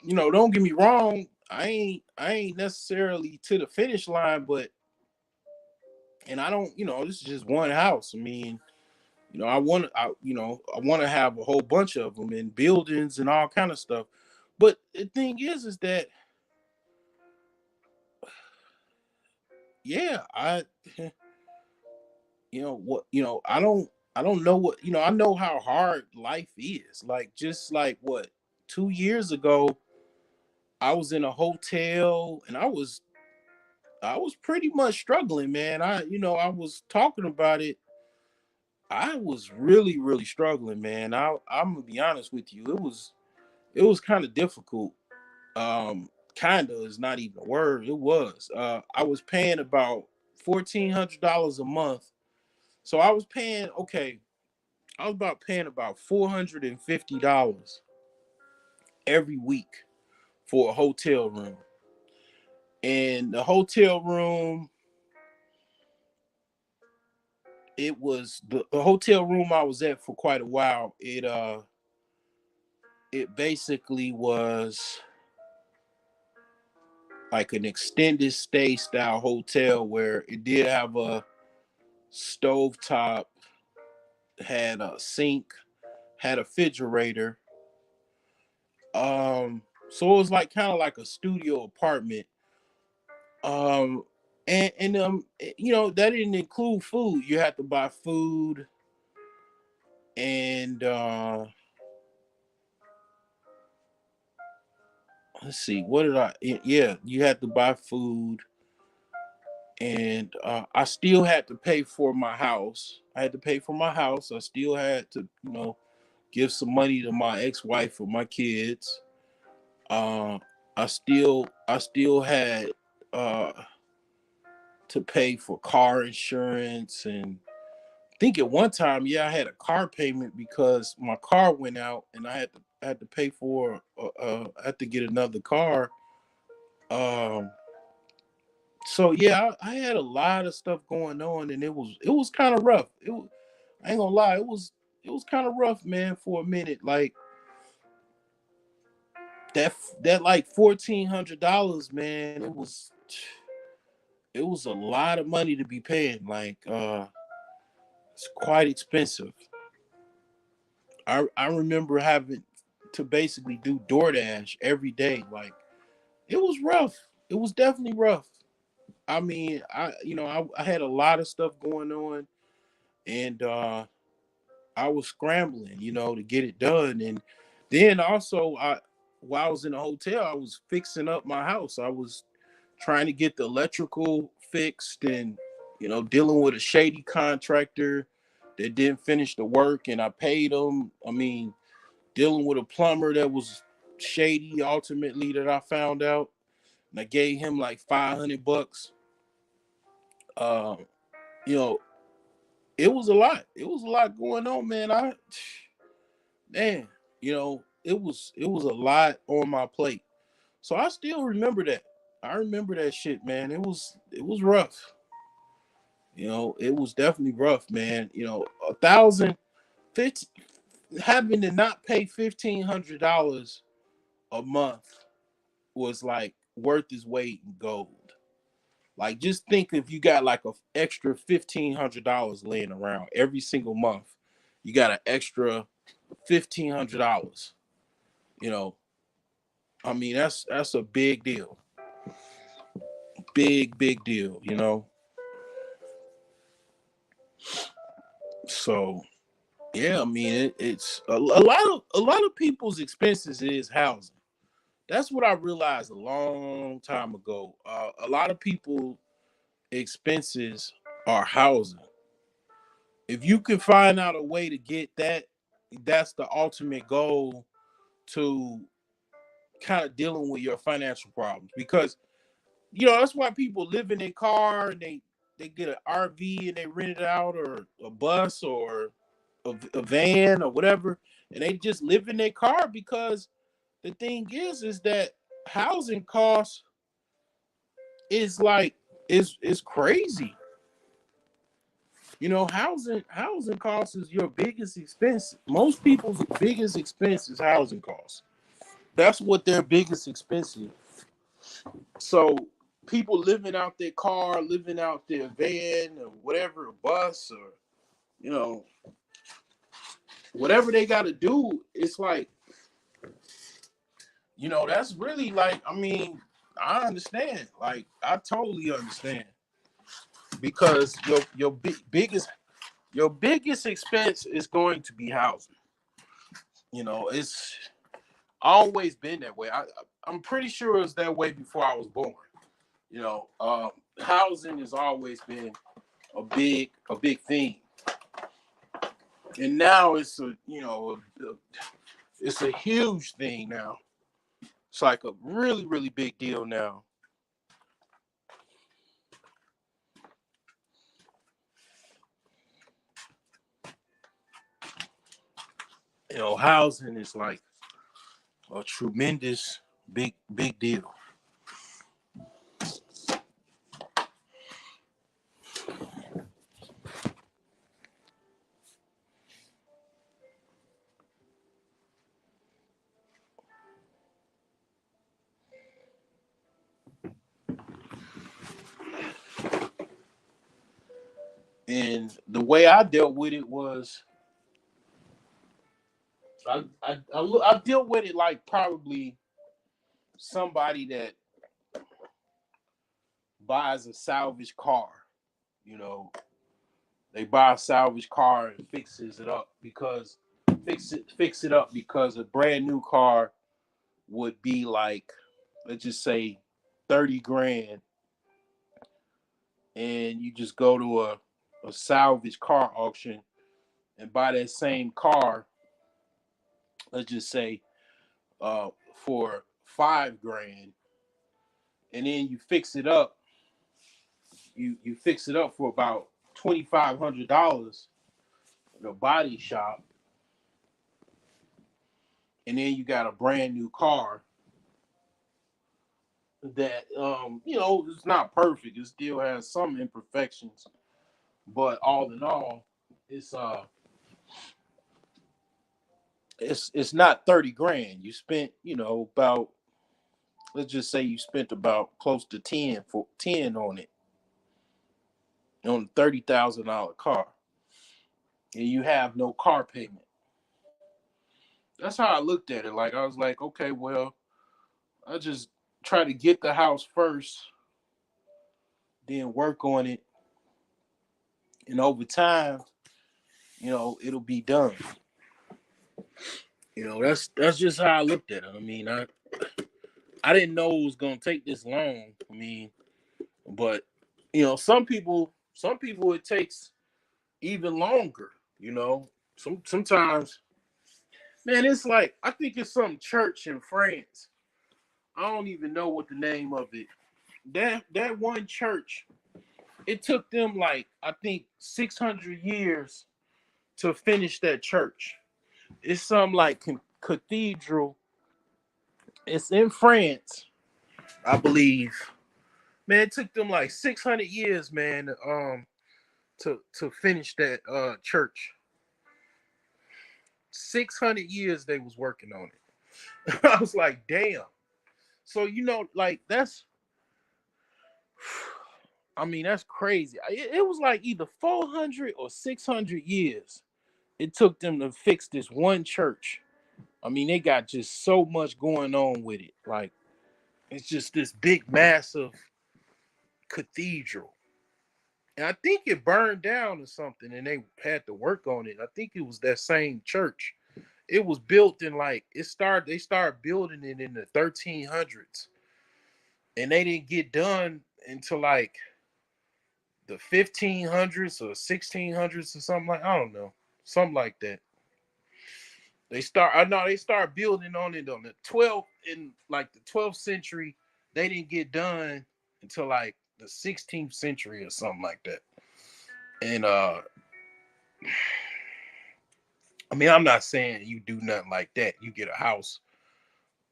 don't get me wrong, I ain't necessarily to the finish line, but and I don't, this is just one house. I mean, I want to have a whole bunch of them in buildings and all kind of stuff. But the thing is that, yeah, I don't know what, I know how hard life is. Like, just like, what, 2 years ago, I was in a hotel, and I was pretty much struggling, man. I was talking about it. I was really, really struggling, man. I'm gonna be honest with you. It was kind of difficult. Kinda is not even a word. It was. I was paying about $1,400 a month. So I was paying, okay, I was paying about $450 every week for a hotel room. And the hotel room, the hotel room I was at for quite a while. It basically was like an extended stay style hotel, where it did have a stove top, had a sink, had a refrigerator. So it was like kind of like a studio apartment. Um, and that didn't include food. You had to buy food, and let's see, what did yeah, you had to buy food, and I still had to pay for my house. I had to pay for my house. I still had to, give some money to my ex-wife for my kids. Uh, I still had uh to pay for car insurance, and I think at one time, yeah, I had a car payment because my car went out, and I had to pay for I had to get another car. Um, so yeah, I had a lot of stuff going on, and it was kind of rough. I ain't gonna lie, it was kind of rough, man, for a minute. Like, that like $1,400, man. It was a lot of money to be paying. Like, it's quite expensive. I remember having to basically do DoorDash every day. Like, it was rough. It was definitely rough. I mean, I had a lot of stuff going on, and I was scrambling, to get it done. And then also, while I was in the hotel, I was fixing up my house. I was trying to get the electrical fixed, and dealing with a shady contractor that didn't finish the work, and I paid them. I mean, dealing with a plumber that was shady ultimately, that I found out. and I gave him like $500. Um, you know, it was a lot. It was a lot going on, man. Man, it was a lot on my plate. So I still remember that. I remember that shit, man. It was rough. It was definitely rough, man. 1,000, 50, having to not pay $1,500 a month was like worth its weight in gold. Like, just think if you got like a extra $1,500 laying around every single month, you got an extra $1,500. You know, I mean that's a big deal, big deal. So yeah, I mean it's a lot of people's expenses is housing. That's what I realized a long time ago. A lot of people expenses are housing. If you can find out a way to get that, that's the ultimate goal to kind of dealing with your financial problems. Because that's why people live in their car and they get an RV and they rent it out, or a bus, or a van, or whatever, and they just live in their car. Because the thing is that housing costs is like is crazy. Housing costs is your biggest expense. Most people's biggest expense is housing costs. That's what their biggest expense is. So people living out their car, living out their van, or whatever, a bus, or you know, whatever they got to do, it's like, that's really like, I mean, I understand. Like, I totally understand. Because your biggest expense is going to be housing. It's always been that way. I'm pretty sure it's that way before I was born. You know, housing has always been a big thing, and now it's a huge thing now. It's like a really really big deal now. Housing is like a tremendous big deal. And the way I dealt with it was I dealt with it like probably somebody that buys a salvage car. You know, they buy a salvage car and fix it up because a brand new car would be like, let's just say, 30 grand, and you just go to a salvage car auction and buy that same car, let's just say, for 5 grand, and then you fix it up for about $2,500 in a body shop, and then you got a brand new car that it's not perfect. It still has some imperfections, but all in all, it's it's not 30 grand. You spent, about, let's just say you spent about close to 10 on it, on a $30,000 car, and you have no car payment. That's how I looked at it. Like, I was like, okay, well, I just try to get the house first, then work on it, and over time, it'll be done. That's just how I looked at it. I mean, I didn't know it was gonna take this long. I mean, but some people it takes even longer. Sometimes, man, it's like, I think it's some church in France. I don't even know what the name of it. That one church, it took them like I think 600 years to finish that church. It's some like cathedral. It's in France, I believe. Man, it took them like 600 years, man, to finish that church. 600 years they was working on it. I was like, damn. So like that's, I mean, that's crazy. It was like either 400 or 600 years it took them to fix this one church. I mean, they got just so much going on with it. Like, it's just this big, massive cathedral. And I think it burned down or something, and they had to work on it. I think it was that same church. It was built in like it started. They started building it in the 1300s, and they didn't get done until like the 1500s or 1600s or something like, I don't know, something like that. I know they start building on it on the 12th in like the 12th century. They didn't get done until like the 16th century or something like that. And I mean, I'm not saying you do nothing like that. You get a house,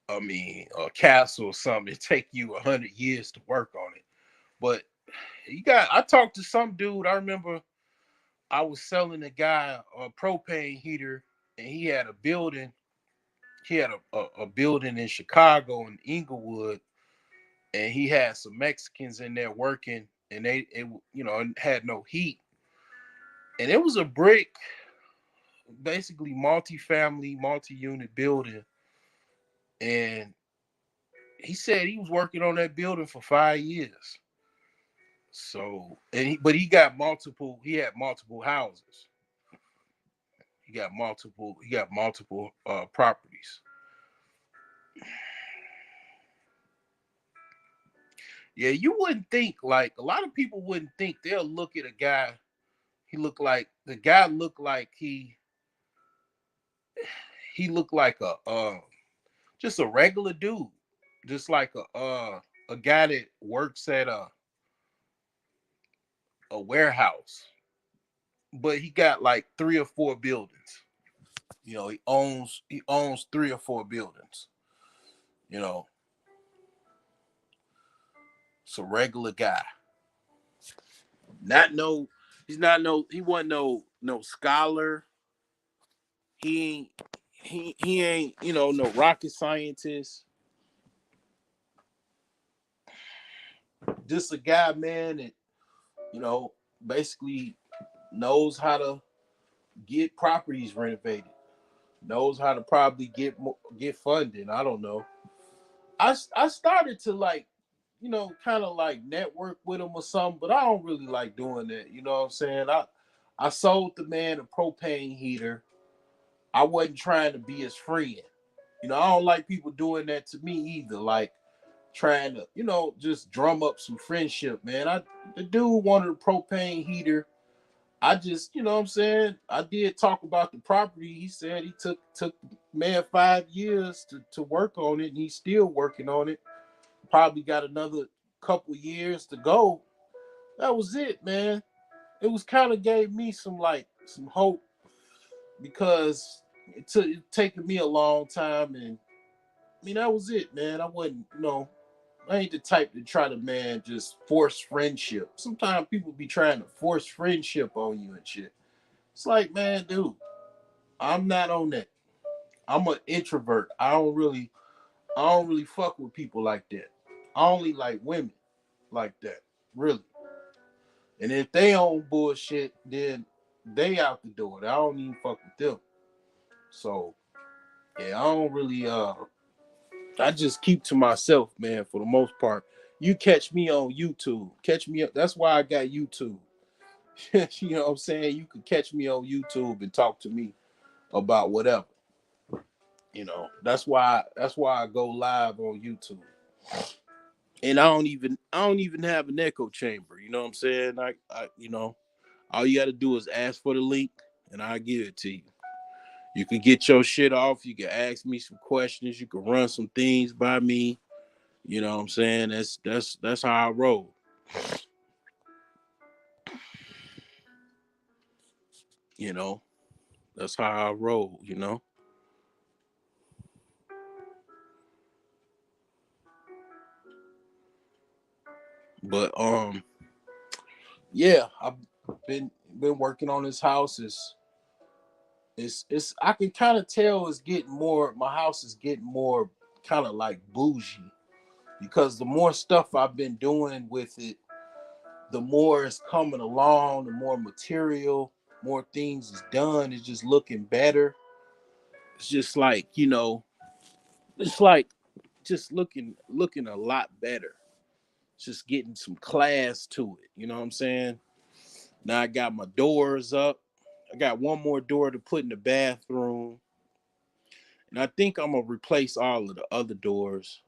I mean, a castle or something. It take you 100 years to work on it. But I talked to some dude. I remember I was selling a guy a propane heater, and he had a building. He had a building in Chicago and Inglewood, and he had some Mexicans in there working, and had no heat, and it was a brick, basically multi-family, multi-unit building, and he said he was working on that building for 5 years. So, but he got multiple. He had multiple houses. He got multiple properties. Yeah, you wouldn't think, like, a lot of people wouldn't think. They'll look at a guy. The guy looked like he looked like a just a regular dude, just like a guy that works at a warehouse, but he got like 3 or 4 buildings. He owns 3 or 4 buildings. You know, it's a regular guy. Not no, he's not no. He wasn't no scholar. He ain't he ain't no rocket scientist. Just a guy, man, that basically knows how to get properties renovated. Knows how to probably get funding. I don't know. I started to like, kind of like network with him or something, but I don't really like doing that. You know what I'm saying? I sold the man a propane heater. I wasn't trying to be his friend. I don't like people doing that to me either. Like trying to, just drum up some friendship, man. The dude wanted a propane heater. I just, what I'm saying, I did talk about the property. He said he took man 5 years to work on it, and he's still working on it. Probably got another couple years to go. That was it, man. It was kind of gave me some hope, because it taken me a long time, and I mean that was it, man. I wasn't, I ain't the type to try to, man, just force friendship. Sometimes people be trying to force friendship on you and shit. It's like, man, dude, I'm not on that. I'm an introvert. I don't really fuck with people like that. I only like women like that, really. And if they own bullshit, then they out the door. I don't even fuck with them. So yeah, I don't really. I just keep to myself, man. For the most part, you catch me on YouTube. Catch me up. That's why I got YouTube. You know what I'm saying? You can catch me on YouTube and talk to me about whatever. That's why I go live on YouTube. And I don't even have an echo chamber. You know what I'm saying? All you gotta do is ask for the link, and I'll give it to you. You can get your shit off. You can ask me some questions. You can run some things by me. You know what I'm saying? That's how I roll. You know, that's how I roll. But yeah, I've been working on this house. It's I can kind of tell it's getting more. My house is getting more kind of like bougie because the more stuff I've been doing with it, the more it's coming along, the more material, more things is done. It's just looking better. It's just like it's like just looking a lot better. It's just getting some class to it. You know what I'm saying? Now I got my doors up. I got one more door to put in the bathroom. And I think I'm gonna replace all of the other doors.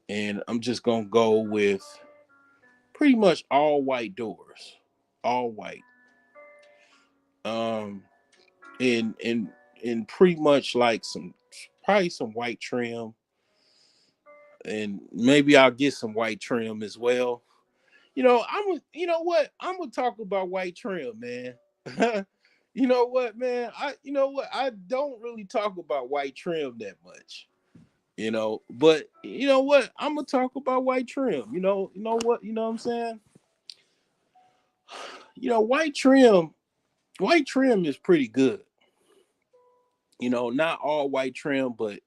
And I'm just gonna go with pretty much all white doors. All white. Um and pretty much like some probably some white trim. And maybe I'll get some white trim as well. You know what? I'm gonna talk about white trim, man. You know what, man? I don't really talk about white trim that much. But you know what? I'm gonna talk about white trim. What I'm saying? White trim is pretty good. Not all white trim, but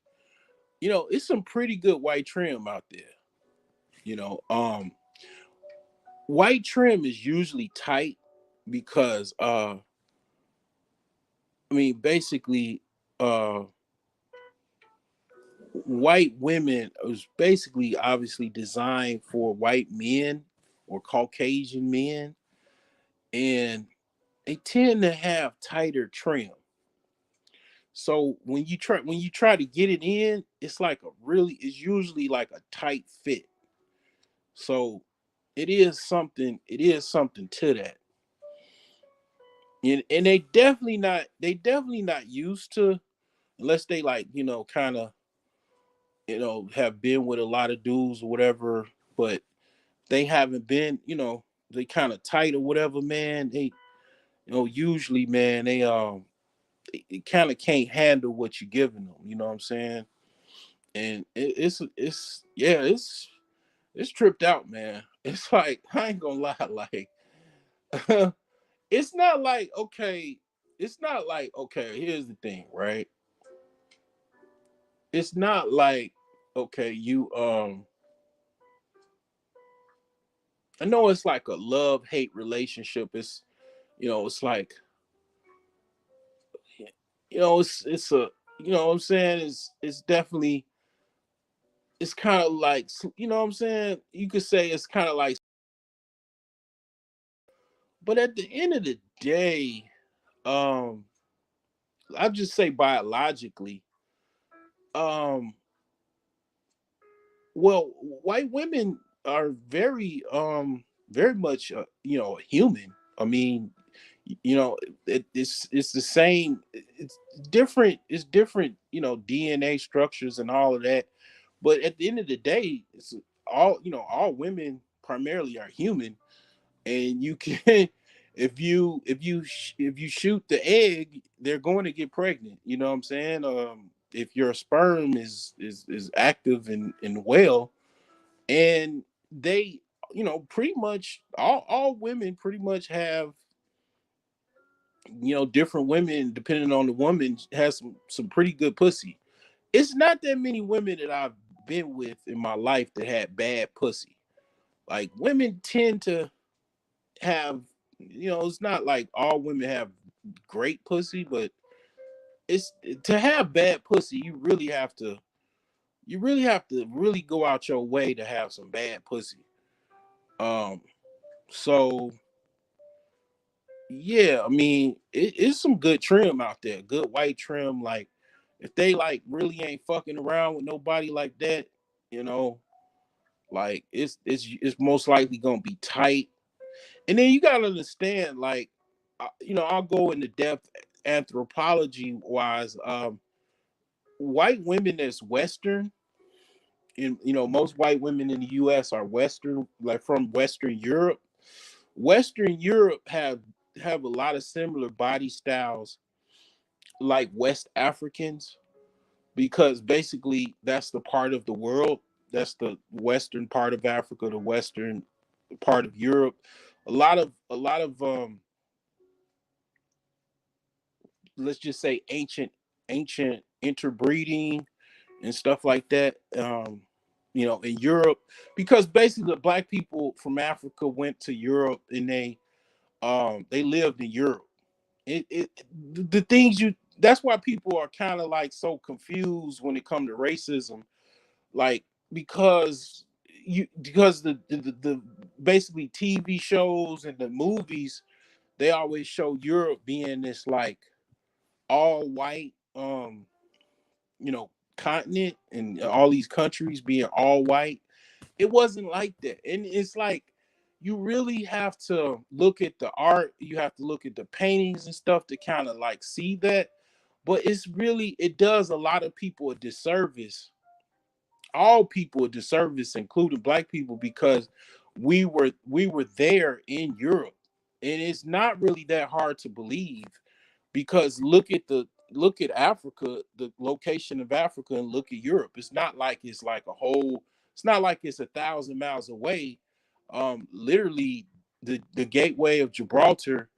it's some pretty good white trim out there. You know, white trim is usually tight because I mean basically uh white women was basically obviously designed for white men or Caucasian men, and they tend to have tighter trim. So when you try to get it in, it's usually like a tight fit. So it is something to that. And they definitely not used to, unless they like, kind of, have been with a lot of dudes or whatever, but they haven't been, they kind of tight or whatever, man. They, usually, man, they kind of can't handle what you're giving them. You know what I'm saying? And it's yeah, it's tripped out, man. It's like I ain't gonna lie, like it's not like okay, it's not like okay. Here's the thing, right? It's not like okay, I know it's like a love hate relationship. It's like it's a you know what I'm saying it's definitely it's kind of like you know what I'm saying you could say it's kind of like, but at the end of the day, um I just say biologically, um well, white women are very much human. I mean, it's the same. It's different. It's different. DNA structures and all of that. But at the end of the day, it's all women primarily are human, and you can if you shoot the egg, they're going to get pregnant. You know what I'm saying? If your sperm is active and well, and they pretty much all women pretty much have different women depending on the woman has some pretty good pussy. It's not that many women that I've been with in my life that had bad pussy. Like women tend to have, it's not like all women have great pussy, but it's to have bad pussy, you really have to really go out your way to have some bad pussy. Um, so yeah, I mean, it's some good trim out there, good white trim. Like if they like really ain't fucking around with nobody like that, you know, like it's most likely gonna be tight. And then you gotta understand, like, I'll go into depth anthropology wise. White women that's Western, in most white women in the US are Western, like from Western Europe. Western Europe have a lot of similar body styles like West Africans, because basically that's the part of the world, that's the western part of Africa, the western part of Europe. A lot of let's just say ancient interbreeding and stuff like that, in Europe, because basically the black people from Africa went to Europe and they lived in Europe. It the things you That's why people are kind of like so confused when it comes to racism, like, because the basically TV shows and the movies, they always show Europe being this like all white continent, and all these countries being all white. It wasn't like that. And it's like, you really have to look at the art, you have to look at the paintings and stuff to kind of like see that. But it does a lot of people a disservice, all people a disservice, including black people, because we were there in Europe. And it's not really that hard to believe, because look at Africa, the location of Africa, and look at Europe. It's not like it's 1,000 miles away. Literally, the gateway of Gibraltar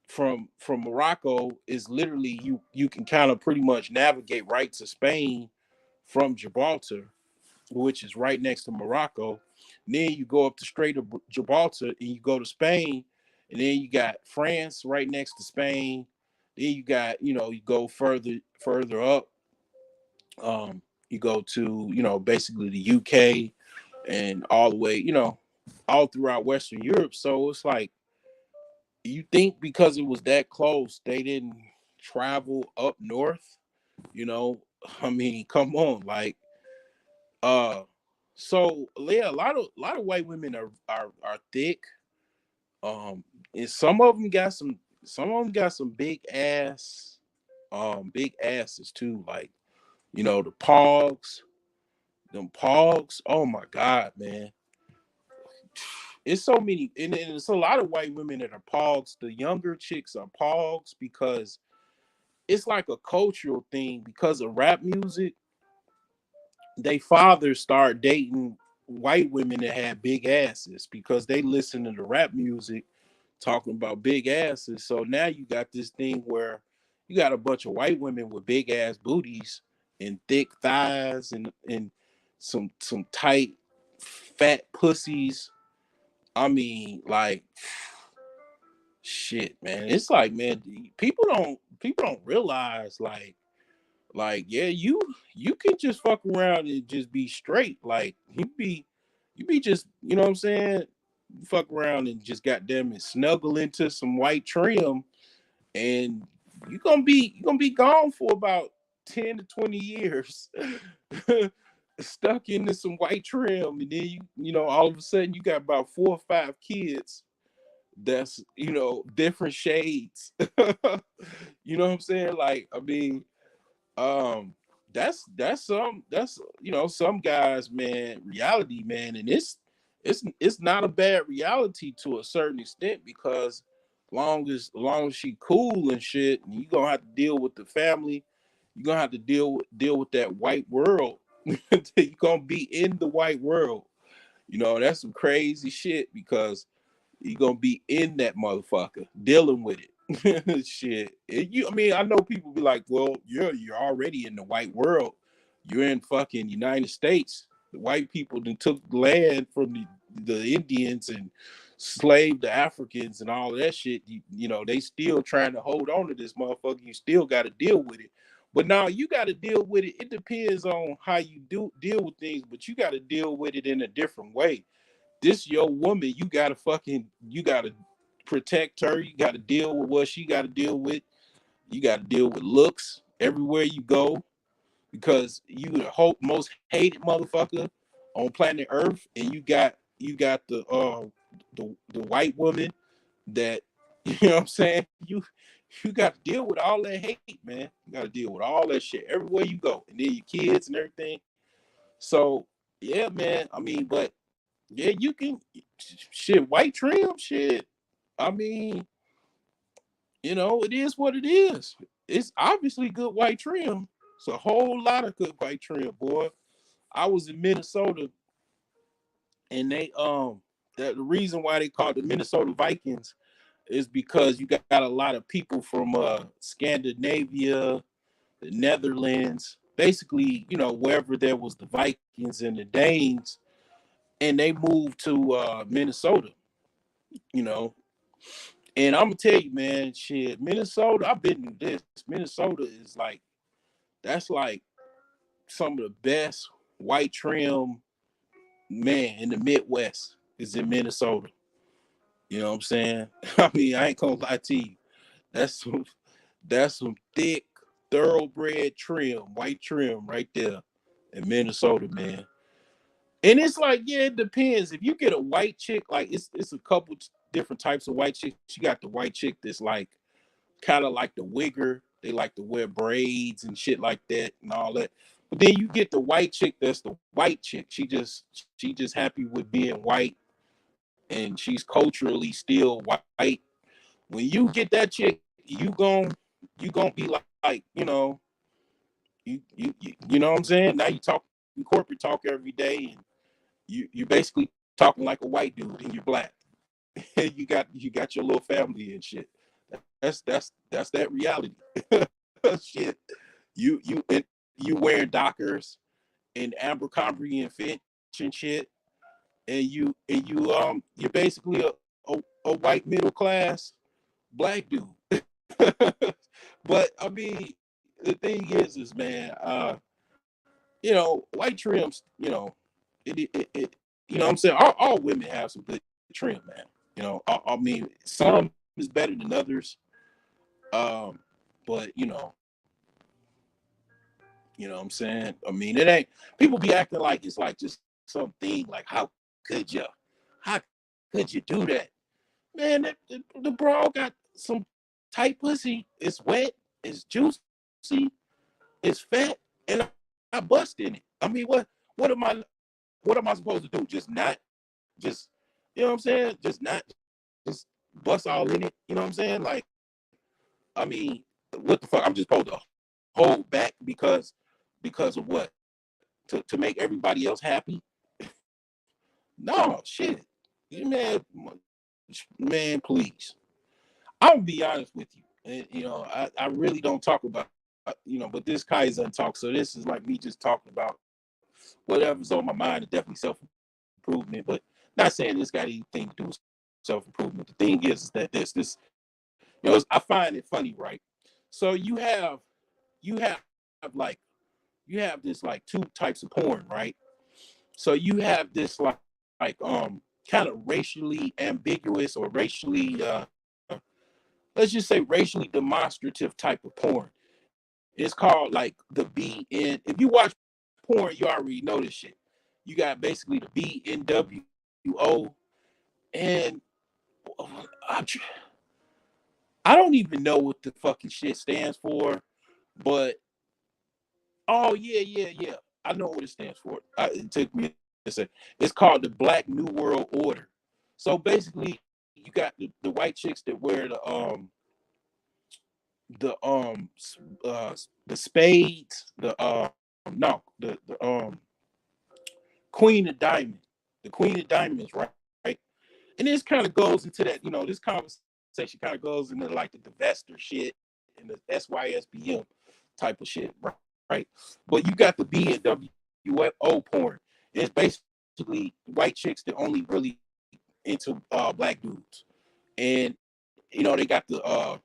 from Morocco is literally, you can kind of pretty much navigate right to Spain from Gibraltar, which is right next to Morocco. And then you go up the Strait of Gibraltar and you go to Spain, and then you got France right next to Spain. Then you got, you go further up. You go to, basically the UK, and all the way, all throughout Western Europe. So it's like, you think because it was that close, they didn't travel up north, you know? I mean, come on, like, uh, so yeah, a lot of white women are thick. And some of them got some big asses too. Like, the pogs. Oh my god, man. It's so many, and it's a lot of white women that are pogs. The younger chicks are pogs because it's like a cultural thing. Because of rap music, they fathers start dating white women that had big asses because they listen to the rap music talking about big asses. So now you got this thing where you got a bunch of white women with big ass booties and thick thighs, and some tight fat pussies. I mean, like, shit, man. It's like, man, people don't realize, like, yeah, you can just fuck around and just be straight. Like, you be just, you know what I'm saying? Fuck around and just goddamn it snuggle into some white trim, and you're gonna be gone for about 10 to 20 years. Stuck into some white trim, and then all of a sudden you got about 4 or 5 kids that's, different shades. You know what I'm saying? Like, I mean, um that's some guys, man, reality, man. And it's not a bad reality to a certain extent, because long as she cool and shit, and you gonna have to deal with the family, you're gonna have to deal with that white world. You're gonna be in the white world. That's some crazy shit, because you gonna be in that motherfucker dealing with it. Shit. I mean, I know people be like, well, you're already in the white world. You're in fucking United States. The white people then took land from the Indians and slaved the Africans and all of that shit. They still trying to hold on to this motherfucker. You still got to deal with it. But now you got to deal with it. It depends on how you do deal with things, but you got to deal with it in a different way. This your woman. You gotta protect her. You gotta deal with what she gotta deal with. You gotta deal with looks everywhere you go, because you the most hated motherfucker on planet Earth, and you got the white woman that, you know what I'm saying. You got to deal with all that hate, man. You got to deal with all that shit everywhere you go, and then your kids and everything. So Yeah, man. I mean, but yeah, you can shit white trim shit. I mean, it is what it is. It's obviously good white trim. It's a whole lot of good white trim, boy. I was in Minnesota, and the reason why they call it the Minnesota Vikings is because you got a lot of people from Scandinavia, the Netherlands, basically, wherever there was the Vikings and the Danes, and they moved to Minnesota, you know. And I'm gonna tell you, man, shit, Minnesota, I've been to this. Minnesota is like, that's like some of the best white trim, man, in the Midwest is in Minnesota. You know what I'm saying? I mean, I ain't gonna lie to you. That's some that's some thick, thoroughbred trim, white trim right there in Minnesota, man. And it's like, yeah, it depends. If you get a white chick, like it's a couple different types of white chicks. You got the white chick that's like kind of like the wigger. They like to wear braids and shit like that and all that. But then you get the white chick that's the white chick. She just happy with being white, and she's culturally still white. When you get that chick, you gonna be like you know what I'm saying? Now you talk corporate talk every day, and you basically talking like a white dude, and you're black. you got your little family and shit. That's that reality. Shit, you you wearing Dockers and Abercrombie and Fitch and shit, and you're basically a white middle class black dude. But I mean, the thing is man, white trims, what I'm saying, all women have some good trim, man. I mean, some is better than others. But what I'm saying? I mean, it ain't people be acting like it's like just something like could you, how could you do that? Man, the bra got some tight pussy. It's wet, it's juicy, it's fat, and I bust in it. I mean, what am I supposed to do? Just not, just you know what I'm saying? Just bust all in it. You know what I'm saying? Like, I mean, what the fuck? I'm just supposed to hold back because of what? To make everybody else happy? No, shit. Man, please. I'll be honest with you. And, I really don't talk about, but this Kaizen talk. So this is like me just talking about whatever's on my mind. It's definitely self improvement, but not saying this got anything to do with self improvement. The thing is that there's this, I find it funny, right? So you have like you have this like two types of porn, right? So you have this like kind of racially ambiguous or racially let's just say racially demonstrative type of porn. It's called like the BN. If you watch porn, you already know this shit. You got basically the BNWO, and I, I don't even know what the fucking shit stands for, but oh yeah. I know what it stands for. It took me a second. It's called the Black New World Order. So basically, you got the white chicks that wear the um the spades, the no the Queen of Diamonds, the Queen of Diamonds, right? Right? And this kind of goes into that, this conversation kind of goes into like the divester shit and the SYSBM type of shit, right? Right. But you got the BNWO porn. It's basically white chicks that only really into black dudes. And they got the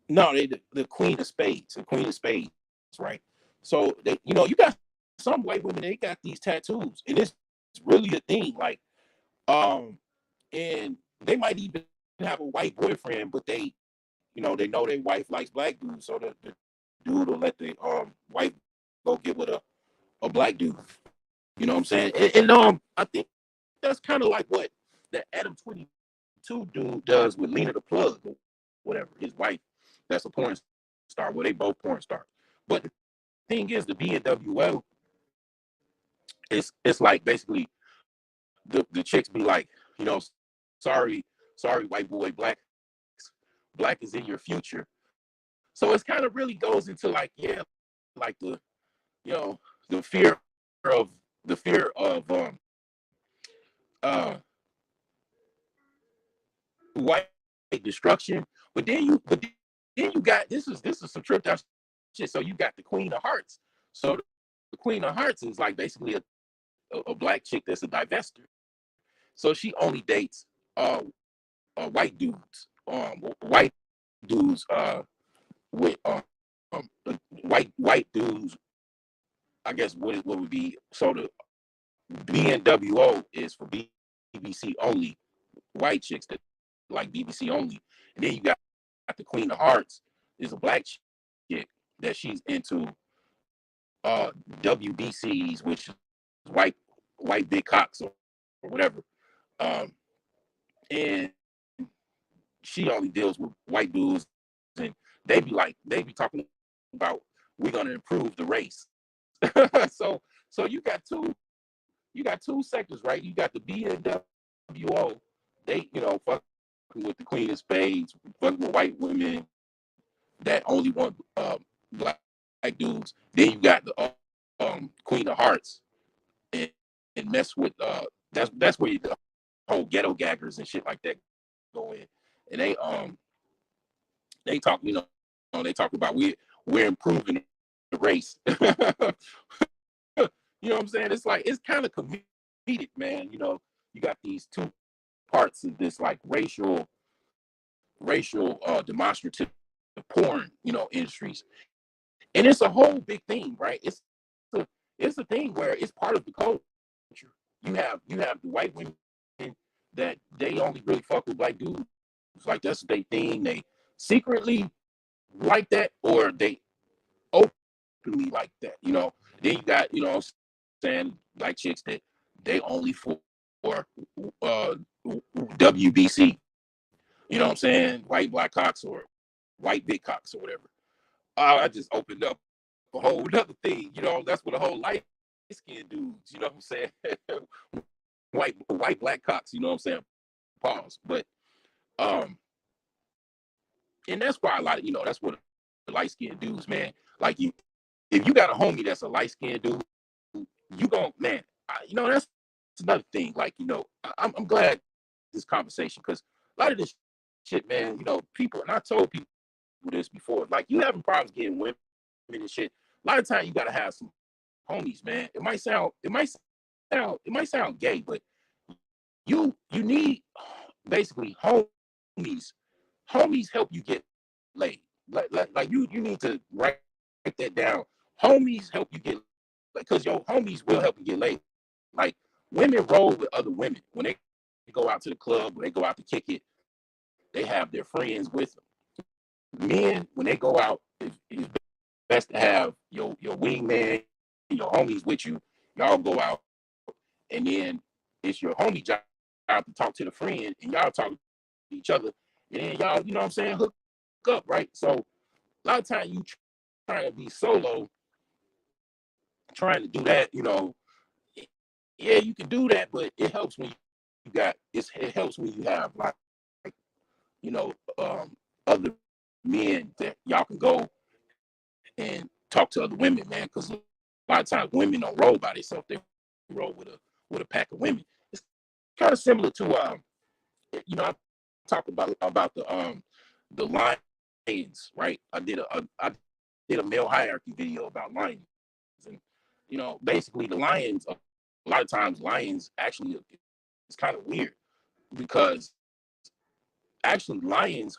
no, the Queen of Spades, the Queen of Spades, right? So you got some white women, they got these tattoos, and it's really a thing. Like, and they might even have a white boyfriend, but they know their wife likes black dudes, so the dude will let the wife go get with a black dude. You know what I'm saying? And I think that's kind of like what the Adam 22 dude does with Lena the Plug, or whatever, his wife. That's a porn star. Well, they both porn stars. But thing is, the BNWO, it's like basically the chicks be like, you know, sorry, sorry, white boy, black is in your future. So it's kind of really goes into like, yeah, like the, you know, the fear of the fear of uh white destruction. But then you got this is some tripped out shit. So you got the Queen of Hearts. So the Queen of Hearts is like basically a black chick that's a divester. So she only dates white dudes, white dudes with white dudes. I guess what would be, so the BNWO is for BBC only, white chicks that like BBC only, and then you got the Queen of Hearts is a black chick that she's into WBCs, which is white big cocks or whatever, um, and she only deals with white dudes, and they be talking about we're gonna improve the race. so so you got two sectors, right? You got the BNWO, they, you know, fucking with the Queen of Spades, fucking with white women that only want black dudes. Then you got the Queen of Hearts, and, and mess with that's where the whole ghetto gaggers and shit like that go in, and they talk, you know, they talk about we're improving the race. You know what I'm saying? It's like it's kind of comedic, man. You know, you got these two parts of this like racial demonstrative porn, you know, industries, and it's a whole big thing, right? A, it's a thing where it's part of the culture. You have the white women that they only really fuck with black dudes, like that's their thing. They secretly like that, or they openly like that. You know, then you got, you know, saying like chicks that they only for uh, WBC. You know what I'm saying? White black cocks or white big cocks or whatever. I just opened up a whole other thing. You know, that's what a whole light skinned dudes. You know what I'm saying? white black cocks. You know what I'm saying? Pause. But um, and that's why a lot of, you know, that's what light skinned dudes, man. Like you, if you got a homie that's a light skinned dude, you gon' man. You know, that's another thing. Like, you know, I'm glad this conversation, because a lot of this shit, man. You know, people, and I told people this before. Like, you having problems getting women and shit. A lot of times you gotta have some homies, man. It might sound gay, but you need basically homies. Homies help you get laid. Like you need to write that down. Homies help you get, because your homies will help you get laid. Like, women roll with other women when they go out to the club, when they go out to kick it. They have their friends with them. Men, when they go out, it's best to have your wingman, your homies with you. Y'all go out, and then it's your homie job to talk to the friend, and y'all talk to each other, and then y'all, you know what I'm saying, hook up, right? So a lot of times you trying to be solo, trying to do that, you know, yeah, you can do that, but it helps when it helps when you have like, you know, other men that y'all can go and talk to other women, man, because a lot of times women don't roll by themselves; they roll with a pack of women. It's kind of similar to you know, I talked about the lions, right? I did a male hierarchy video about lions, and you know, basically the lions. A lot of times, lions actually, it's kind of weird, because actually lions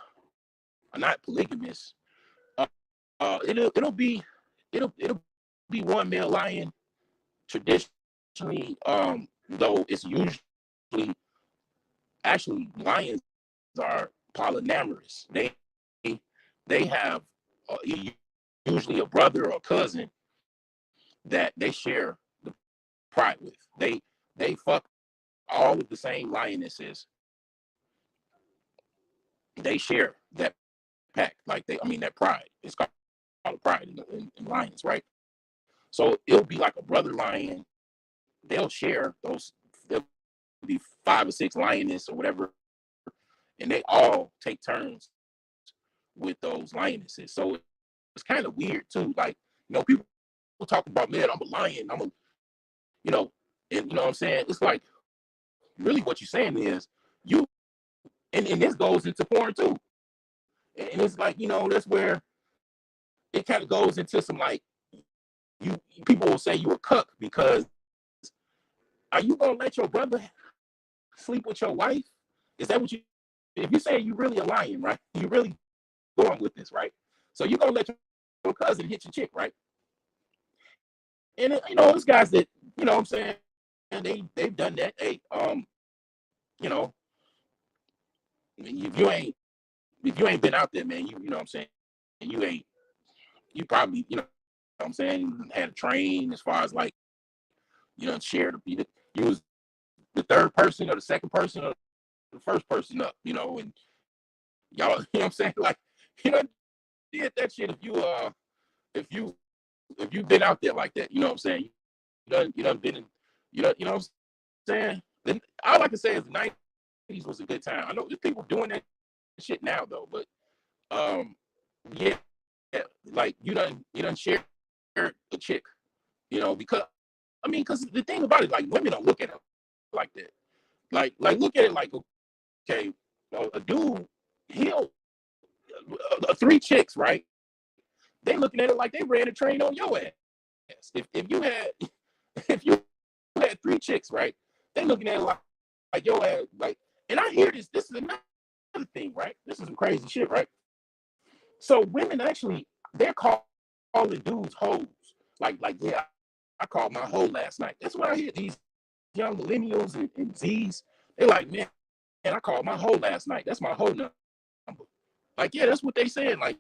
are not polygamous. Uh, it'll be one male lion traditionally. Though it's usually, actually, lions are polyamorous. They have uh, usually a brother or cousin that they share the pride with. They fuck all of the same lionesses. They share that pack, like I mean that pride. It's called pride in lions, right? So it'll be like a brother lion. They'll share those. There'll be 5 or 6 lioness or whatever, and they all take turns with those lionesses. So it's kind of weird too. Like, people talk about, man, I'm a lion. You know, and you know what I'm saying? It's like really what you're saying is you, and this goes into porn too. And it's like, that's where it kind of goes into some like you people will say you a cuck because are you gonna let your brother sleep with your wife? Is that what you? If you say you really a lion, right? You really going with this, right? So you gonna let your cousin hit your chick, right? And there's guys that what I'm saying, and they've done that. You know, if you ain't been out there, man, you know what I'm saying, you probably what I'm saying, had a train as far as like shared you was the third person or the second person or the first person up, and y'all, what I'm saying, like, you know, did that shit if you if you've been out there like that, you know what I'm saying? You done been in, you know what I'm saying? Then all I can say is the '90s was a good time. I know there's people doing that shit now though, but yeah, like you done share a chick, because because the thing about it, like women don't look at it like that. Like look at it like, okay, a dude, he'll 3 chicks, right? They looking at it like they ran a train on your ass. If you had if you had 3 chicks, right? They looking at it like your ass, like. And I hear this. This is another thing, right? This is some crazy shit, right? So women actually they're calling dudes hoes. Like yeah, I called my hoe last night. That's what I hear. These young millennials and Zs, they like, man, I called my hoe last night. That's my hoe number. Like, yeah, that's what they saying. Like,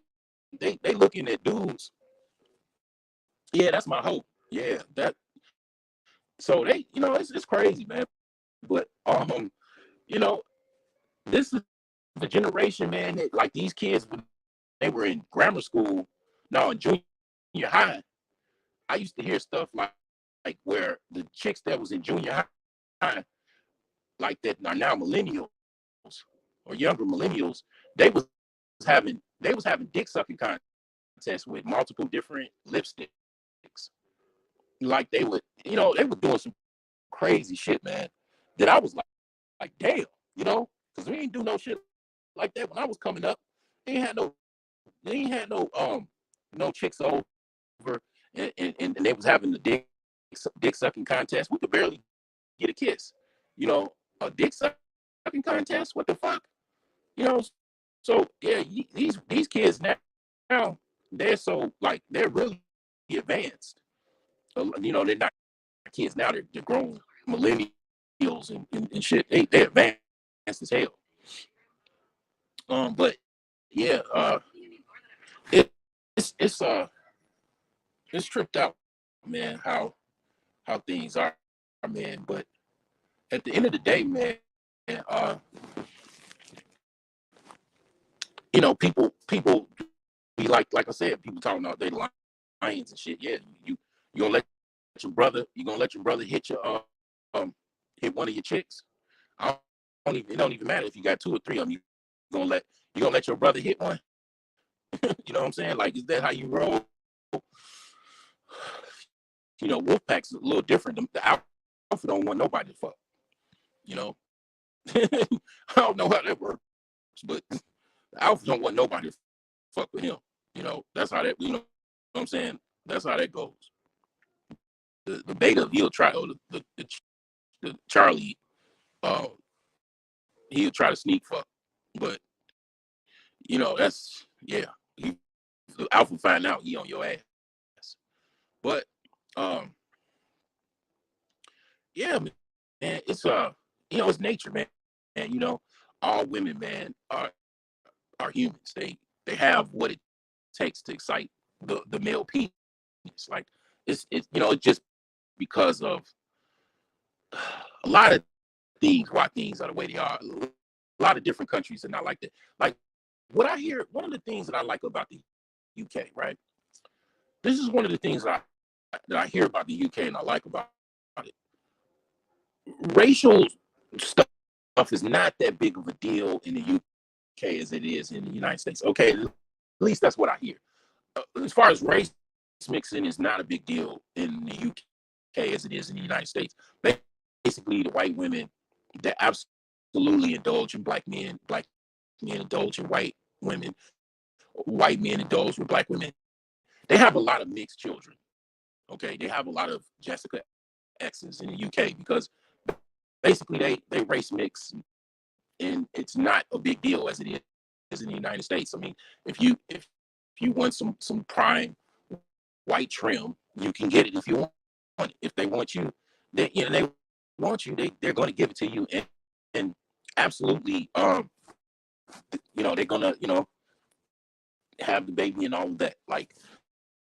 they looking at dudes. Yeah, that's my hoe. Yeah, that. So they, it's crazy, man. But you know, this is the generation, man. That, like these kids, when they were in grammar school, no, in junior high, I used to hear stuff like where the chicks that was in junior high, like that are now millennials or younger millennials, they was having dick sucking contests with multiple different lipsticks. Like they were doing some crazy shit, man. That I was like damn, because we ain't do no shit like that when I was coming up. They ain't had no chicks over, and they was having the dick sucking contest. We could barely get a kiss, a dick sucking contest. What the fuck, you know? So yeah, these kids now they're so like they're really advanced. They're not kids now; they're grown millennials and shit. They advanced as hell. But yeah, it, it's tripped out, man. How things are, man. But at the end of the day, man, uh, people be like I said, people talking about they lions and shit. Yeah, you gonna let you gonna let your brother um hit one of your chicks. I don't even It don't even matter if you got 2 or 3 of them. Gonna let you gonna let your brother hit one. You know what I'm saying? Like, is that how you roll? Wolfpack's a little different. The alpha don't want nobody to fuck. You know, I don't know how that works, but the alpha don't want nobody to fuck with him. That's how that. You know what I'm saying? That's how that goes. The beta, he'll try, or the Charlie, uh, he'll try to sneak fuck, but that's yeah. The alpha find out he on your ass, but yeah, man, it's nature, man. And all women, man, are humans. They have what it takes to excite the male penis. Like it's it's just because of a lot of things, why things are the way they are. A lot of different countries are not like that. Like what I hear, one of the things that I like about the UK, right? This is one of the things that that I hear about the UK and I like about it. Racial stuff is not that big of a deal in the UK as it is in the United States. Okay, at least that's what I hear. As far as race mixing is not a big deal in the UK as it is in the United States. Basically, the white women that absolutely indulge in black men indulge in white women, white men indulge with black women. They have a lot of mixed children. Okay, they have a lot of Jessica X's in the UK because basically they race mix and it's not a big deal as it is in the United States. I mean, if you want some prime white trim, you can get it if you want it. If they want you, they want you, they're going to give it to you, and absolutely, they're gonna have the baby and all of that. Like,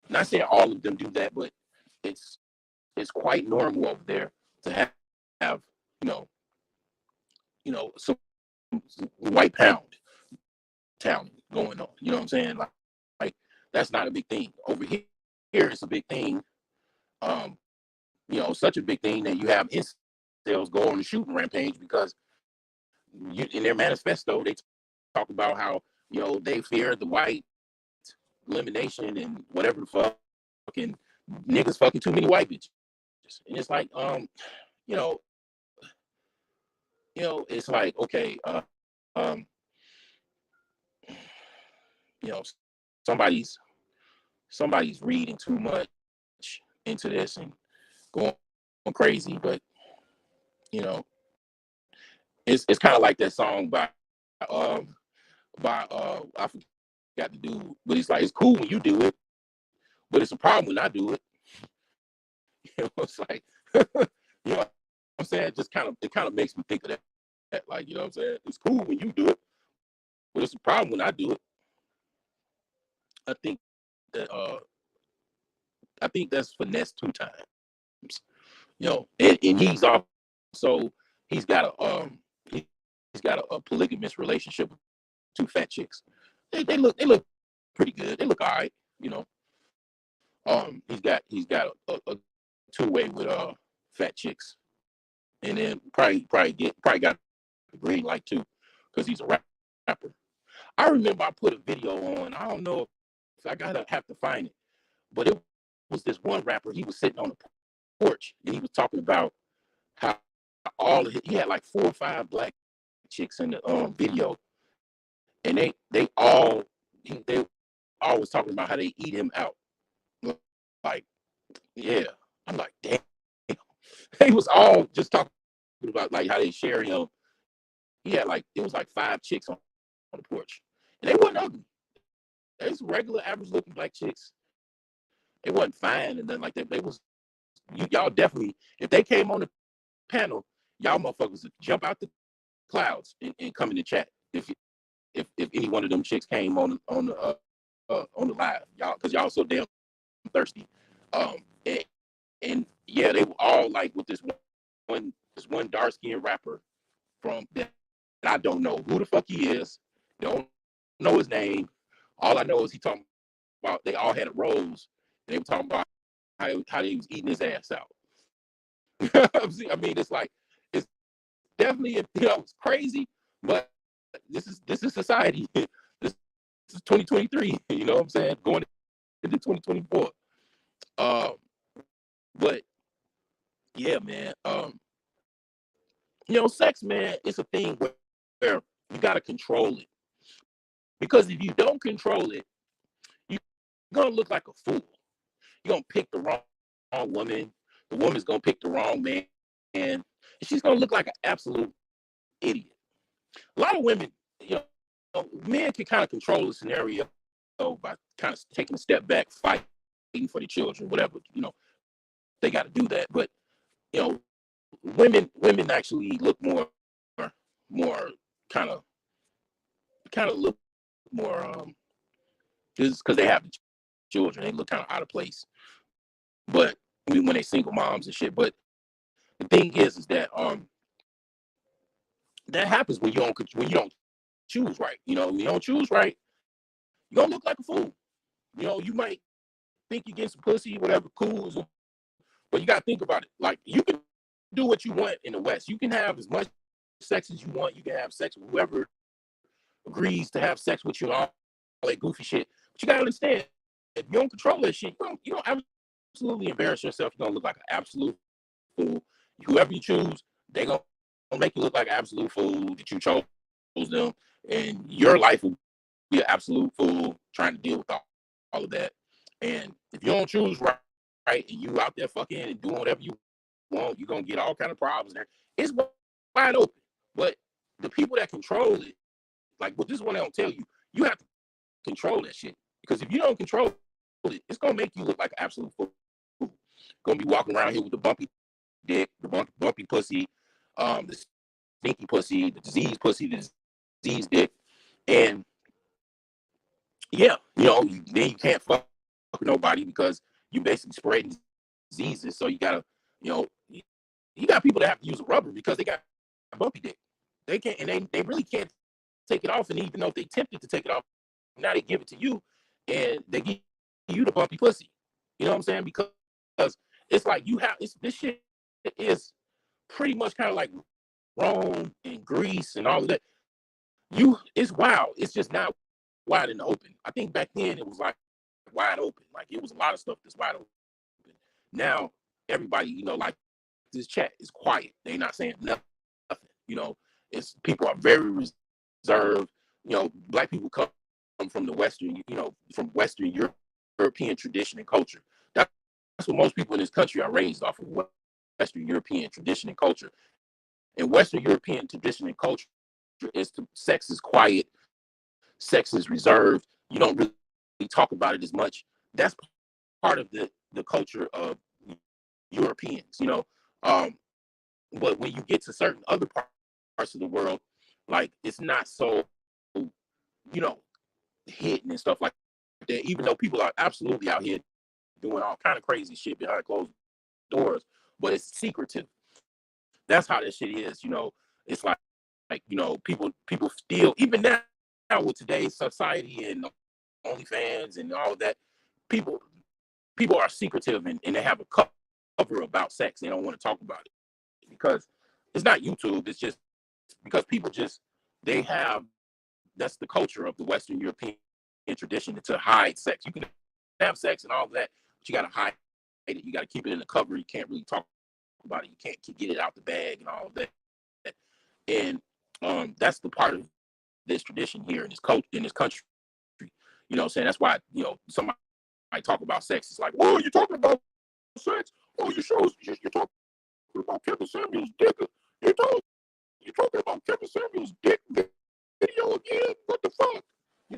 not saying all of them do that, but it's it's quite normal over there to have you know some white pound talent going on. You know what I'm saying? Like that's not a big thing over here. Here it's a big thing. Um, such a big thing that you have incels go on a shooting rampage because in their manifesto they talk about how they fear the white elimination and whatever the fucking niggas fucking too many white bitches. And it's like you know it's like okay um you know somebody's somebody's reading too much into this and going crazy, but you know it's kind of like that song um I forgot to do, but it's like it's cool when you do it, but it's a problem when I do it. It's like you know what I'm saying, just it kind of makes me think of that, like, you know what I'm saying, it's cool when you do it, but it's a problem when I do it. I think that I think that's finesse two times. And he's got he's got a polygamous relationship with two fat chicks. They look pretty good. They look all right. You know, he's got a two-way with fat chicks, and then probably got the green light too, because he's a rapper. I remember I put a video on. I don't know if I gotta have to find it, but it was this one rapper. He was sitting on the porch and he was talking about how he had like 4 or 5 black chicks in the video, and they all was talking about how they eat him out. Like, yeah, I'm like, damn. They was all just talking about like how they share him. He had like it was like 5 chicks on the porch, and they wasn't ugly. They was regular, average looking black chicks. They wasn't fine and then like that. They was y'all definitely if they came on the panel, y'all motherfuckers would jump out the clouds and come in the chat if any one of them chicks came on the live, y'all, because y'all so damn thirsty. Um, and, and yeah, they were all like with this one dark skinned rapper from that I don't know who the fuck he is. Don't know his name. All I know is he talking about they all had a rose. And they were talking about how he was eating his ass out. I mean, it's like it's definitely it's crazy, but this is society. This is 2023. You know what I'm saying? Going into 2024. Um, but yeah, man. Sex, man, it's a thing where you gotta control it because if you don't control it, you're gonna look like a fool. You're gonna pick the wrong woman. The woman's gonna pick the wrong man, and she's gonna look like an absolute idiot. A lot of women, men can kind of control the scenario by kind of taking a step back, fighting for the children, whatever. They got to do that. But you know, women actually look more kind of look more just because they have the children, they look kind of out of place. But when they single moms and shit. But the thing is that that happens when you don't choose right. When you don't choose right, you're gonna look like a fool. You might think you're getting some pussy, whatever, cool. But you got to think about it. Like, you can do what you want in the West. You can have as much sex as you want. You can have sex with whoever agrees to have sex with you and all that goofy shit. But you got to understand, if you don't control that shit, you don't absolutely embarrass yourself. You're going to look like an absolute fool. Whoever you choose, they're going to make you look like an absolute fool that you chose them. And your life will be an absolute fool trying to deal with all of that. And if you don't choose right, and you out there fucking and doing whatever you want, you're going to get all kind of problems there. It's wide open. But the people that control it, like, but this is what I don't tell you. You have to control that shit. Because if you don't control it, it's going to make you look like an absolute fool. Going to be walking around here with the bumpy dick, the bumpy pussy, the stinky pussy, the disease dick. And yeah, then you can't fuck nobody because you basically spreading diseases. So you gotta, you got people that have to use a rubber because they got bumpy dick. They can't, and they really can't take it off. And even though if they tempted to take it off, now they give it to you, and they give you the bumpy pussy. You know what I'm saying? Because it's like this shit is pretty much kind of like Rome and Greece and all of that. It's wild. It's just not wide in the open. I think back then it was like wide open. Like, it was a lot of stuff that's wide open. Now everybody, like, this chat is quiet. They're not saying nothing. It's people are very reserved. Black people come from the from Western European tradition and culture. That's what most people in this country are raised off of, Western European tradition and culture. And Western European tradition and culture sex is quiet, sex is reserved. You don't really talk about it as much. That's part of the culture of Europeans. But when you get to certain other parts of the world, like, it's not so, hidden and stuff like that. Even though people are absolutely out here doing all kind of crazy shit behind closed doors, but it's secretive. That's how that shit is. It's people still, even now with today's society and OnlyFans and all that, people are secretive, and they have a cover about sex. They don't want to talk about it because it's not YouTube. It's just because people they have, that's the culture of the Western European tradition, to hide sex. You can have sex and all that, but you got to hide it. You got to keep it in the cover. You can't really talk about it. You can't get it out the bag and all of that. And that's the part of this tradition here in this country. You know what I'm saying? That's why, somebody talk about sex. It's like, whoa, you're talking about sex? Oh, you're talking about Kevin Samuel's dick. You're talking about Kevin Samuel's dick video again? What the fuck? You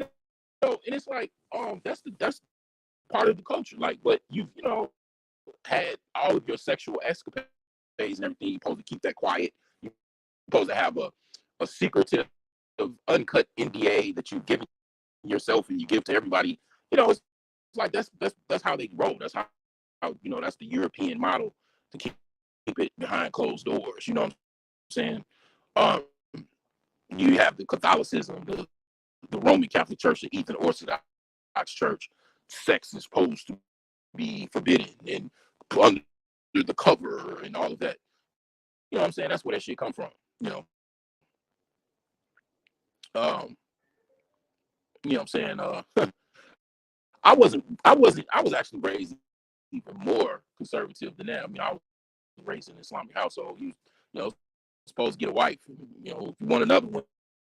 and it's like, that's part of the culture. Like, but you've, had all of your sexual escapades and everything. You're supposed to keep that quiet. You're supposed to have a secretive, uncut NDA that you give yourself and you give to everybody. It's like that's how they roll. That's how that's the European model, to keep it behind closed doors. You know what I'm saying? Um, you have the Catholicism, the Roman Catholic Church, the Eastern Orthodox Church. Sex is supposed to be forbidden and under the cover and all of that. You know what I'm saying? That's where that shit come from. Um, you know what I'm saying? I was actually raised even more conservative than that. I mean, I was raised in an Islamic household. You supposed to get a wife. If you want another one,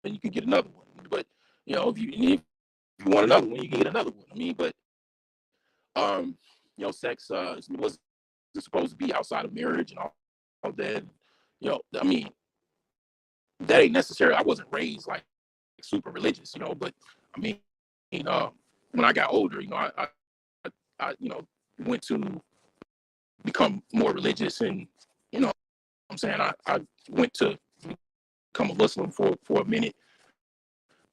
then you can get another one. But if you want another one, you can get another one. I mean, but sex was supposed to be outside of marriage and all that. I mean, that ain't necessary. I wasn't raised like super religious, but I mean, when I got older, I went to become more religious, and I'm saying I went to become a Muslim for a minute.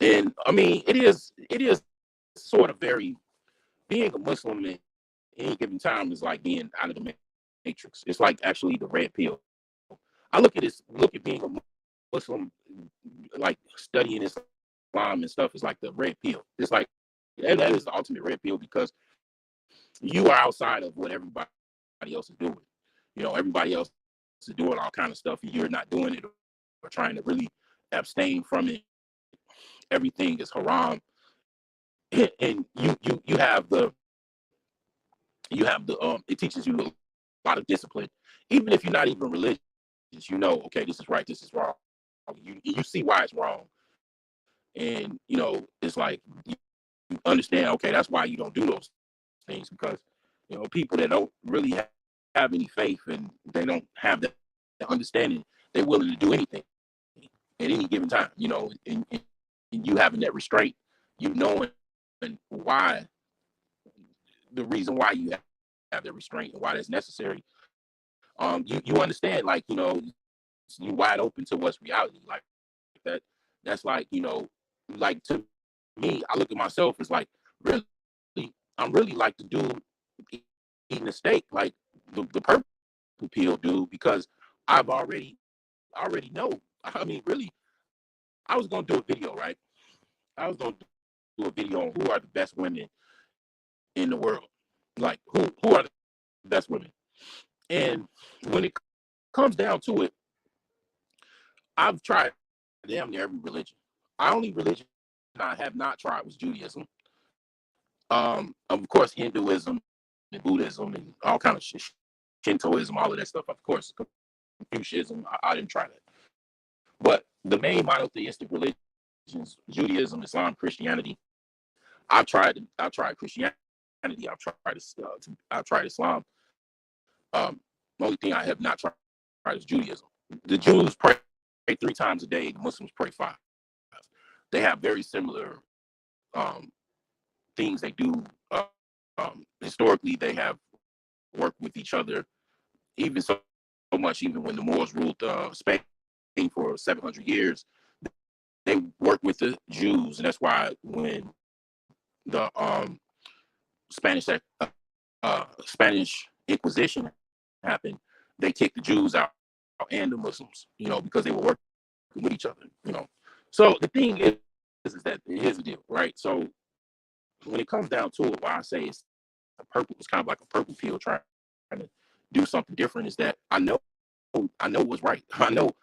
And I mean, it is sort of very, being a Muslim at any given time is like being out of the matrix. It's like actually the red pill. I look at being a Muslim, like studying Islam and stuff, is like the red pill. It's like that is the ultimate red pill, because You are outside of what everybody else is doing. Everybody else is doing all kind of stuff, and you're not doing it or trying to really abstain from it. Everything is haram, and it teaches you a lot of discipline, even if you're not even religious. Okay, this is right, this is wrong. You see why it's wrong, and it's like you understand. Okay, that's why you don't do those things, because people that don't really have any faith and they don't have that understanding, they're willing to do anything at any given time. And you having that restraint, you knowing why, the reason why you have that restraint and why that's necessary. You understand, like, you wide open to what's reality, like that. That's like, like, to me, I look at myself as like, really, I'm really like the dude eating a steak, like the purple pill dude, because I've already know. I mean, really, I was gonna do a video, right? I was gonna do a video on who are the best women in the world, like who are the best women. And when it comes down to it, I've tried damn near every religion. The only religion I have not tried was Judaism. Of course, Hinduism and Buddhism and all kind of shit, Shintoism, all of that stuff. Of course, Confucianism, I didn't try that. But the main monotheistic religions, Judaism, Islam, Christianity, I've tried Christianity. I've tried Islam. The only thing I have not tried is Judaism. The Jews pray 3 times a day. The Muslims pray 5. They have very similar um, things they do. Historically, they have worked with each other, even so much. Even when the Moors ruled Spain for 700 years, they worked with the Jews, and that's why when the Spanish Inquisition happened, they kicked the Jews out and the Muslims, because they were working with each other. So the thing is that here's the deal, right? So when it comes down to it, why I say it's kind of like a purple pill trying to do something different, is that I know what's right. I know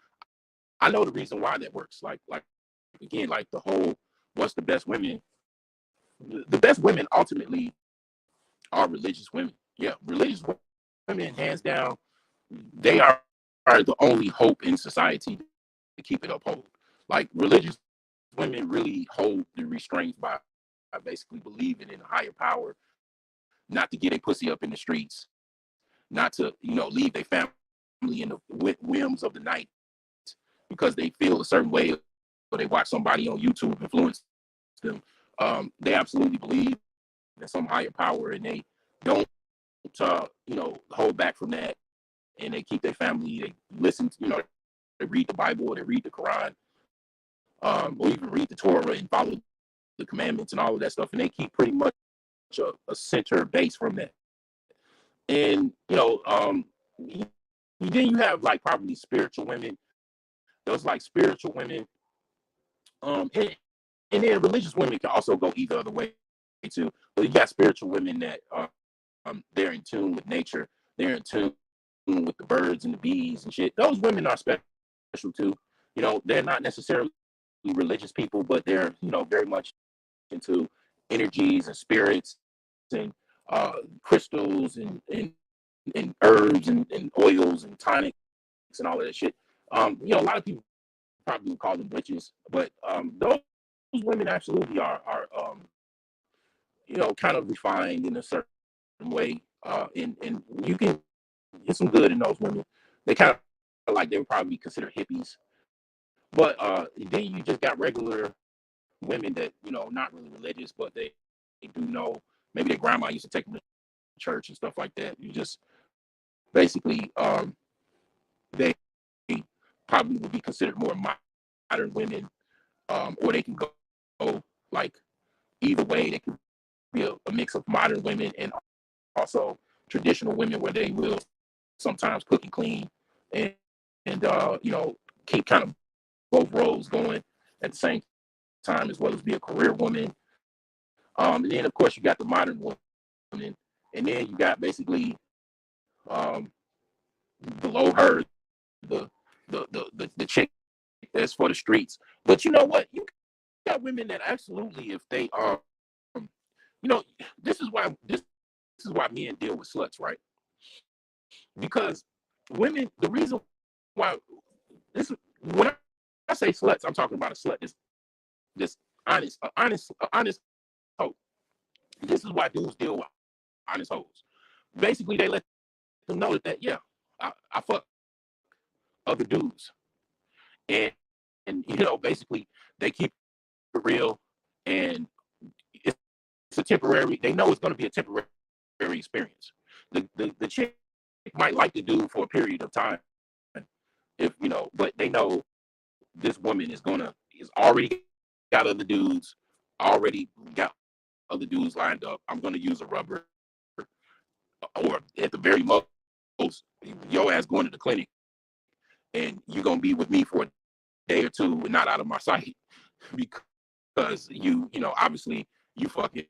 the reason why that works. Like again, like the whole what's the best women? The best women ultimately are religious women. Yeah, religious women, hands down, they are the only hope in society to keep it uphold. Like religious women really hold the restraints by basically believing in a higher power, not to get a pussy up in the streets, not to leave their family in the whims of the night because they feel a certain way or they watch somebody on YouTube influence them. They absolutely believe in some higher power, and they don't hold back from that, and they keep their family. They listen, they read the Bible or they read the Quran, or even read the Torah and follow the commandments and all of that stuff, and they keep pretty much a center base from that. And then you have like probably spiritual women. Those like spiritual women, and then religious women can also go either other way too. But you got spiritual women that they're in tune with nature. They're in tune with the birds and the bees and shit. Those women are special too. They're not necessarily religious people, but they're very much into energies and spirits and crystals and herbs and oils and tonics and all of that shit. A lot of people probably would call them witches, but those women absolutely are kind of refined in a certain way, and you can get some good in those women. They kind of like they would probably be considered hippies, but then you just got regular women that not really religious, but they do know. Maybe their grandma used to take them to church and stuff like that. You just basically they probably would be considered more modern women, or they can go like either way. They can be a mix of modern women and also traditional women, where they will sometimes cook and clean and keep kind of both roles going at the same time, as well as be a career woman. And then of course you got the modern woman and then you got basically below her the chick that's for the streets. But you know what? You got women that absolutely, if they you know, this is why men deal with sluts, right? Because women, the reason why this when I say sluts, I'm talking about a slut. This honest hoe. This is why dudes deal with honest hoes. Basically, they let them know that yeah, I fuck other dudes, and you know, basically they keep it real, and it's a temporary. They know it's going to be a temporary experience. The chick might like the dude for a period of time, if you know, but they know this woman is already got other dudes, already got other dudes lined up. I'm gonna use a rubber, or at the very most, your ass going to the clinic, and you're gonna be with me for a day or two and not out of my sight because you know, obviously you fucking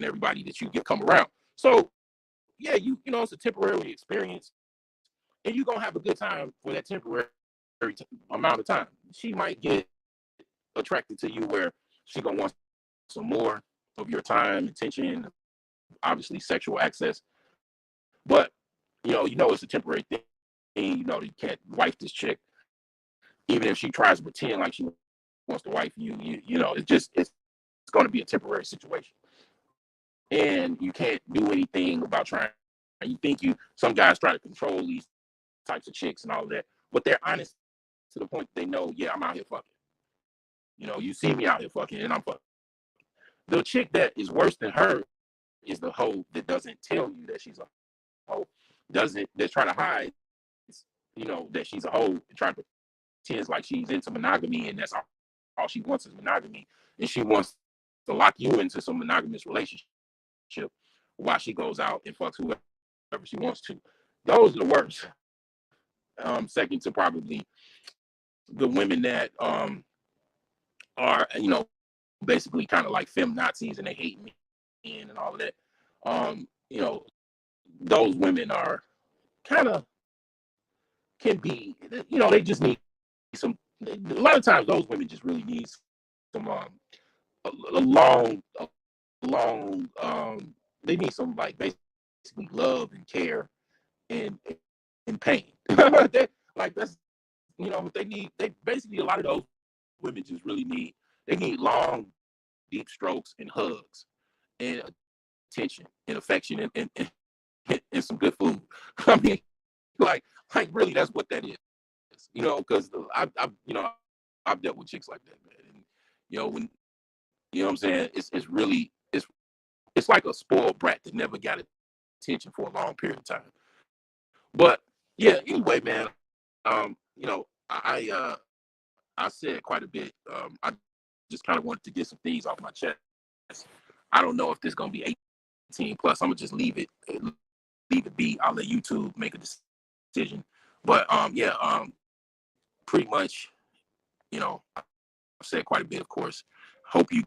everybody that you get come around. So yeah, you know, it's a temporary experience, and you're gonna have a good time for that temporary amount of time. She might get attracted to you where she gonna want some more of your time, attention, obviously sexual access. But you know it's a temporary thing. You know you can't wife this chick, even if she tries to pretend like she wants to wife you. You know it's going to be a temporary situation, and you can't do anything about trying. You think some guys try to control these types of chicks and all of that, but they're honest to the point they know, yeah, I'm out here fucking. You know, you see me out here fucking, and I'm fucking. The chick that is worse than her is the hoe that doesn't tell you that she's a hoe, doesn't that's trying to hide, that she's a hoe, trying to pretend like she's into monogamy, and that's all she wants is monogamy, and she wants to lock you into some monogamous relationship while she goes out and fucks whoever she wants to. Those are the worst. Second to probably the women that are basically kind of like fem Nazis and they hate men and all of that. You know, those women are kind of can be, they just need some. A lot of times, those women just really need some a long. They need some like basically love and care and pain. Like that's they need. They basically a lot of those women just really need. They need long, deep strokes and hugs and attention and affection and some good food. I mean, like really, that's what that is. Because I've dealt with chicks like that, man. And when what I'm saying, it's really it's like a spoiled brat that never got attention for a long period of time. But yeah, anyway, man, I said quite a bit. I just kind of wanted to get some things off my chest. I don't know if this is gonna be 18 plus. I'm gonna just leave it be. I'll let YouTube make a decision. But yeah, pretty much, I've said quite a bit, of course. Hope you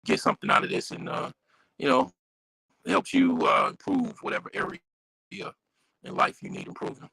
get something out of this, and you know, it helps you improve whatever area in life you need improving.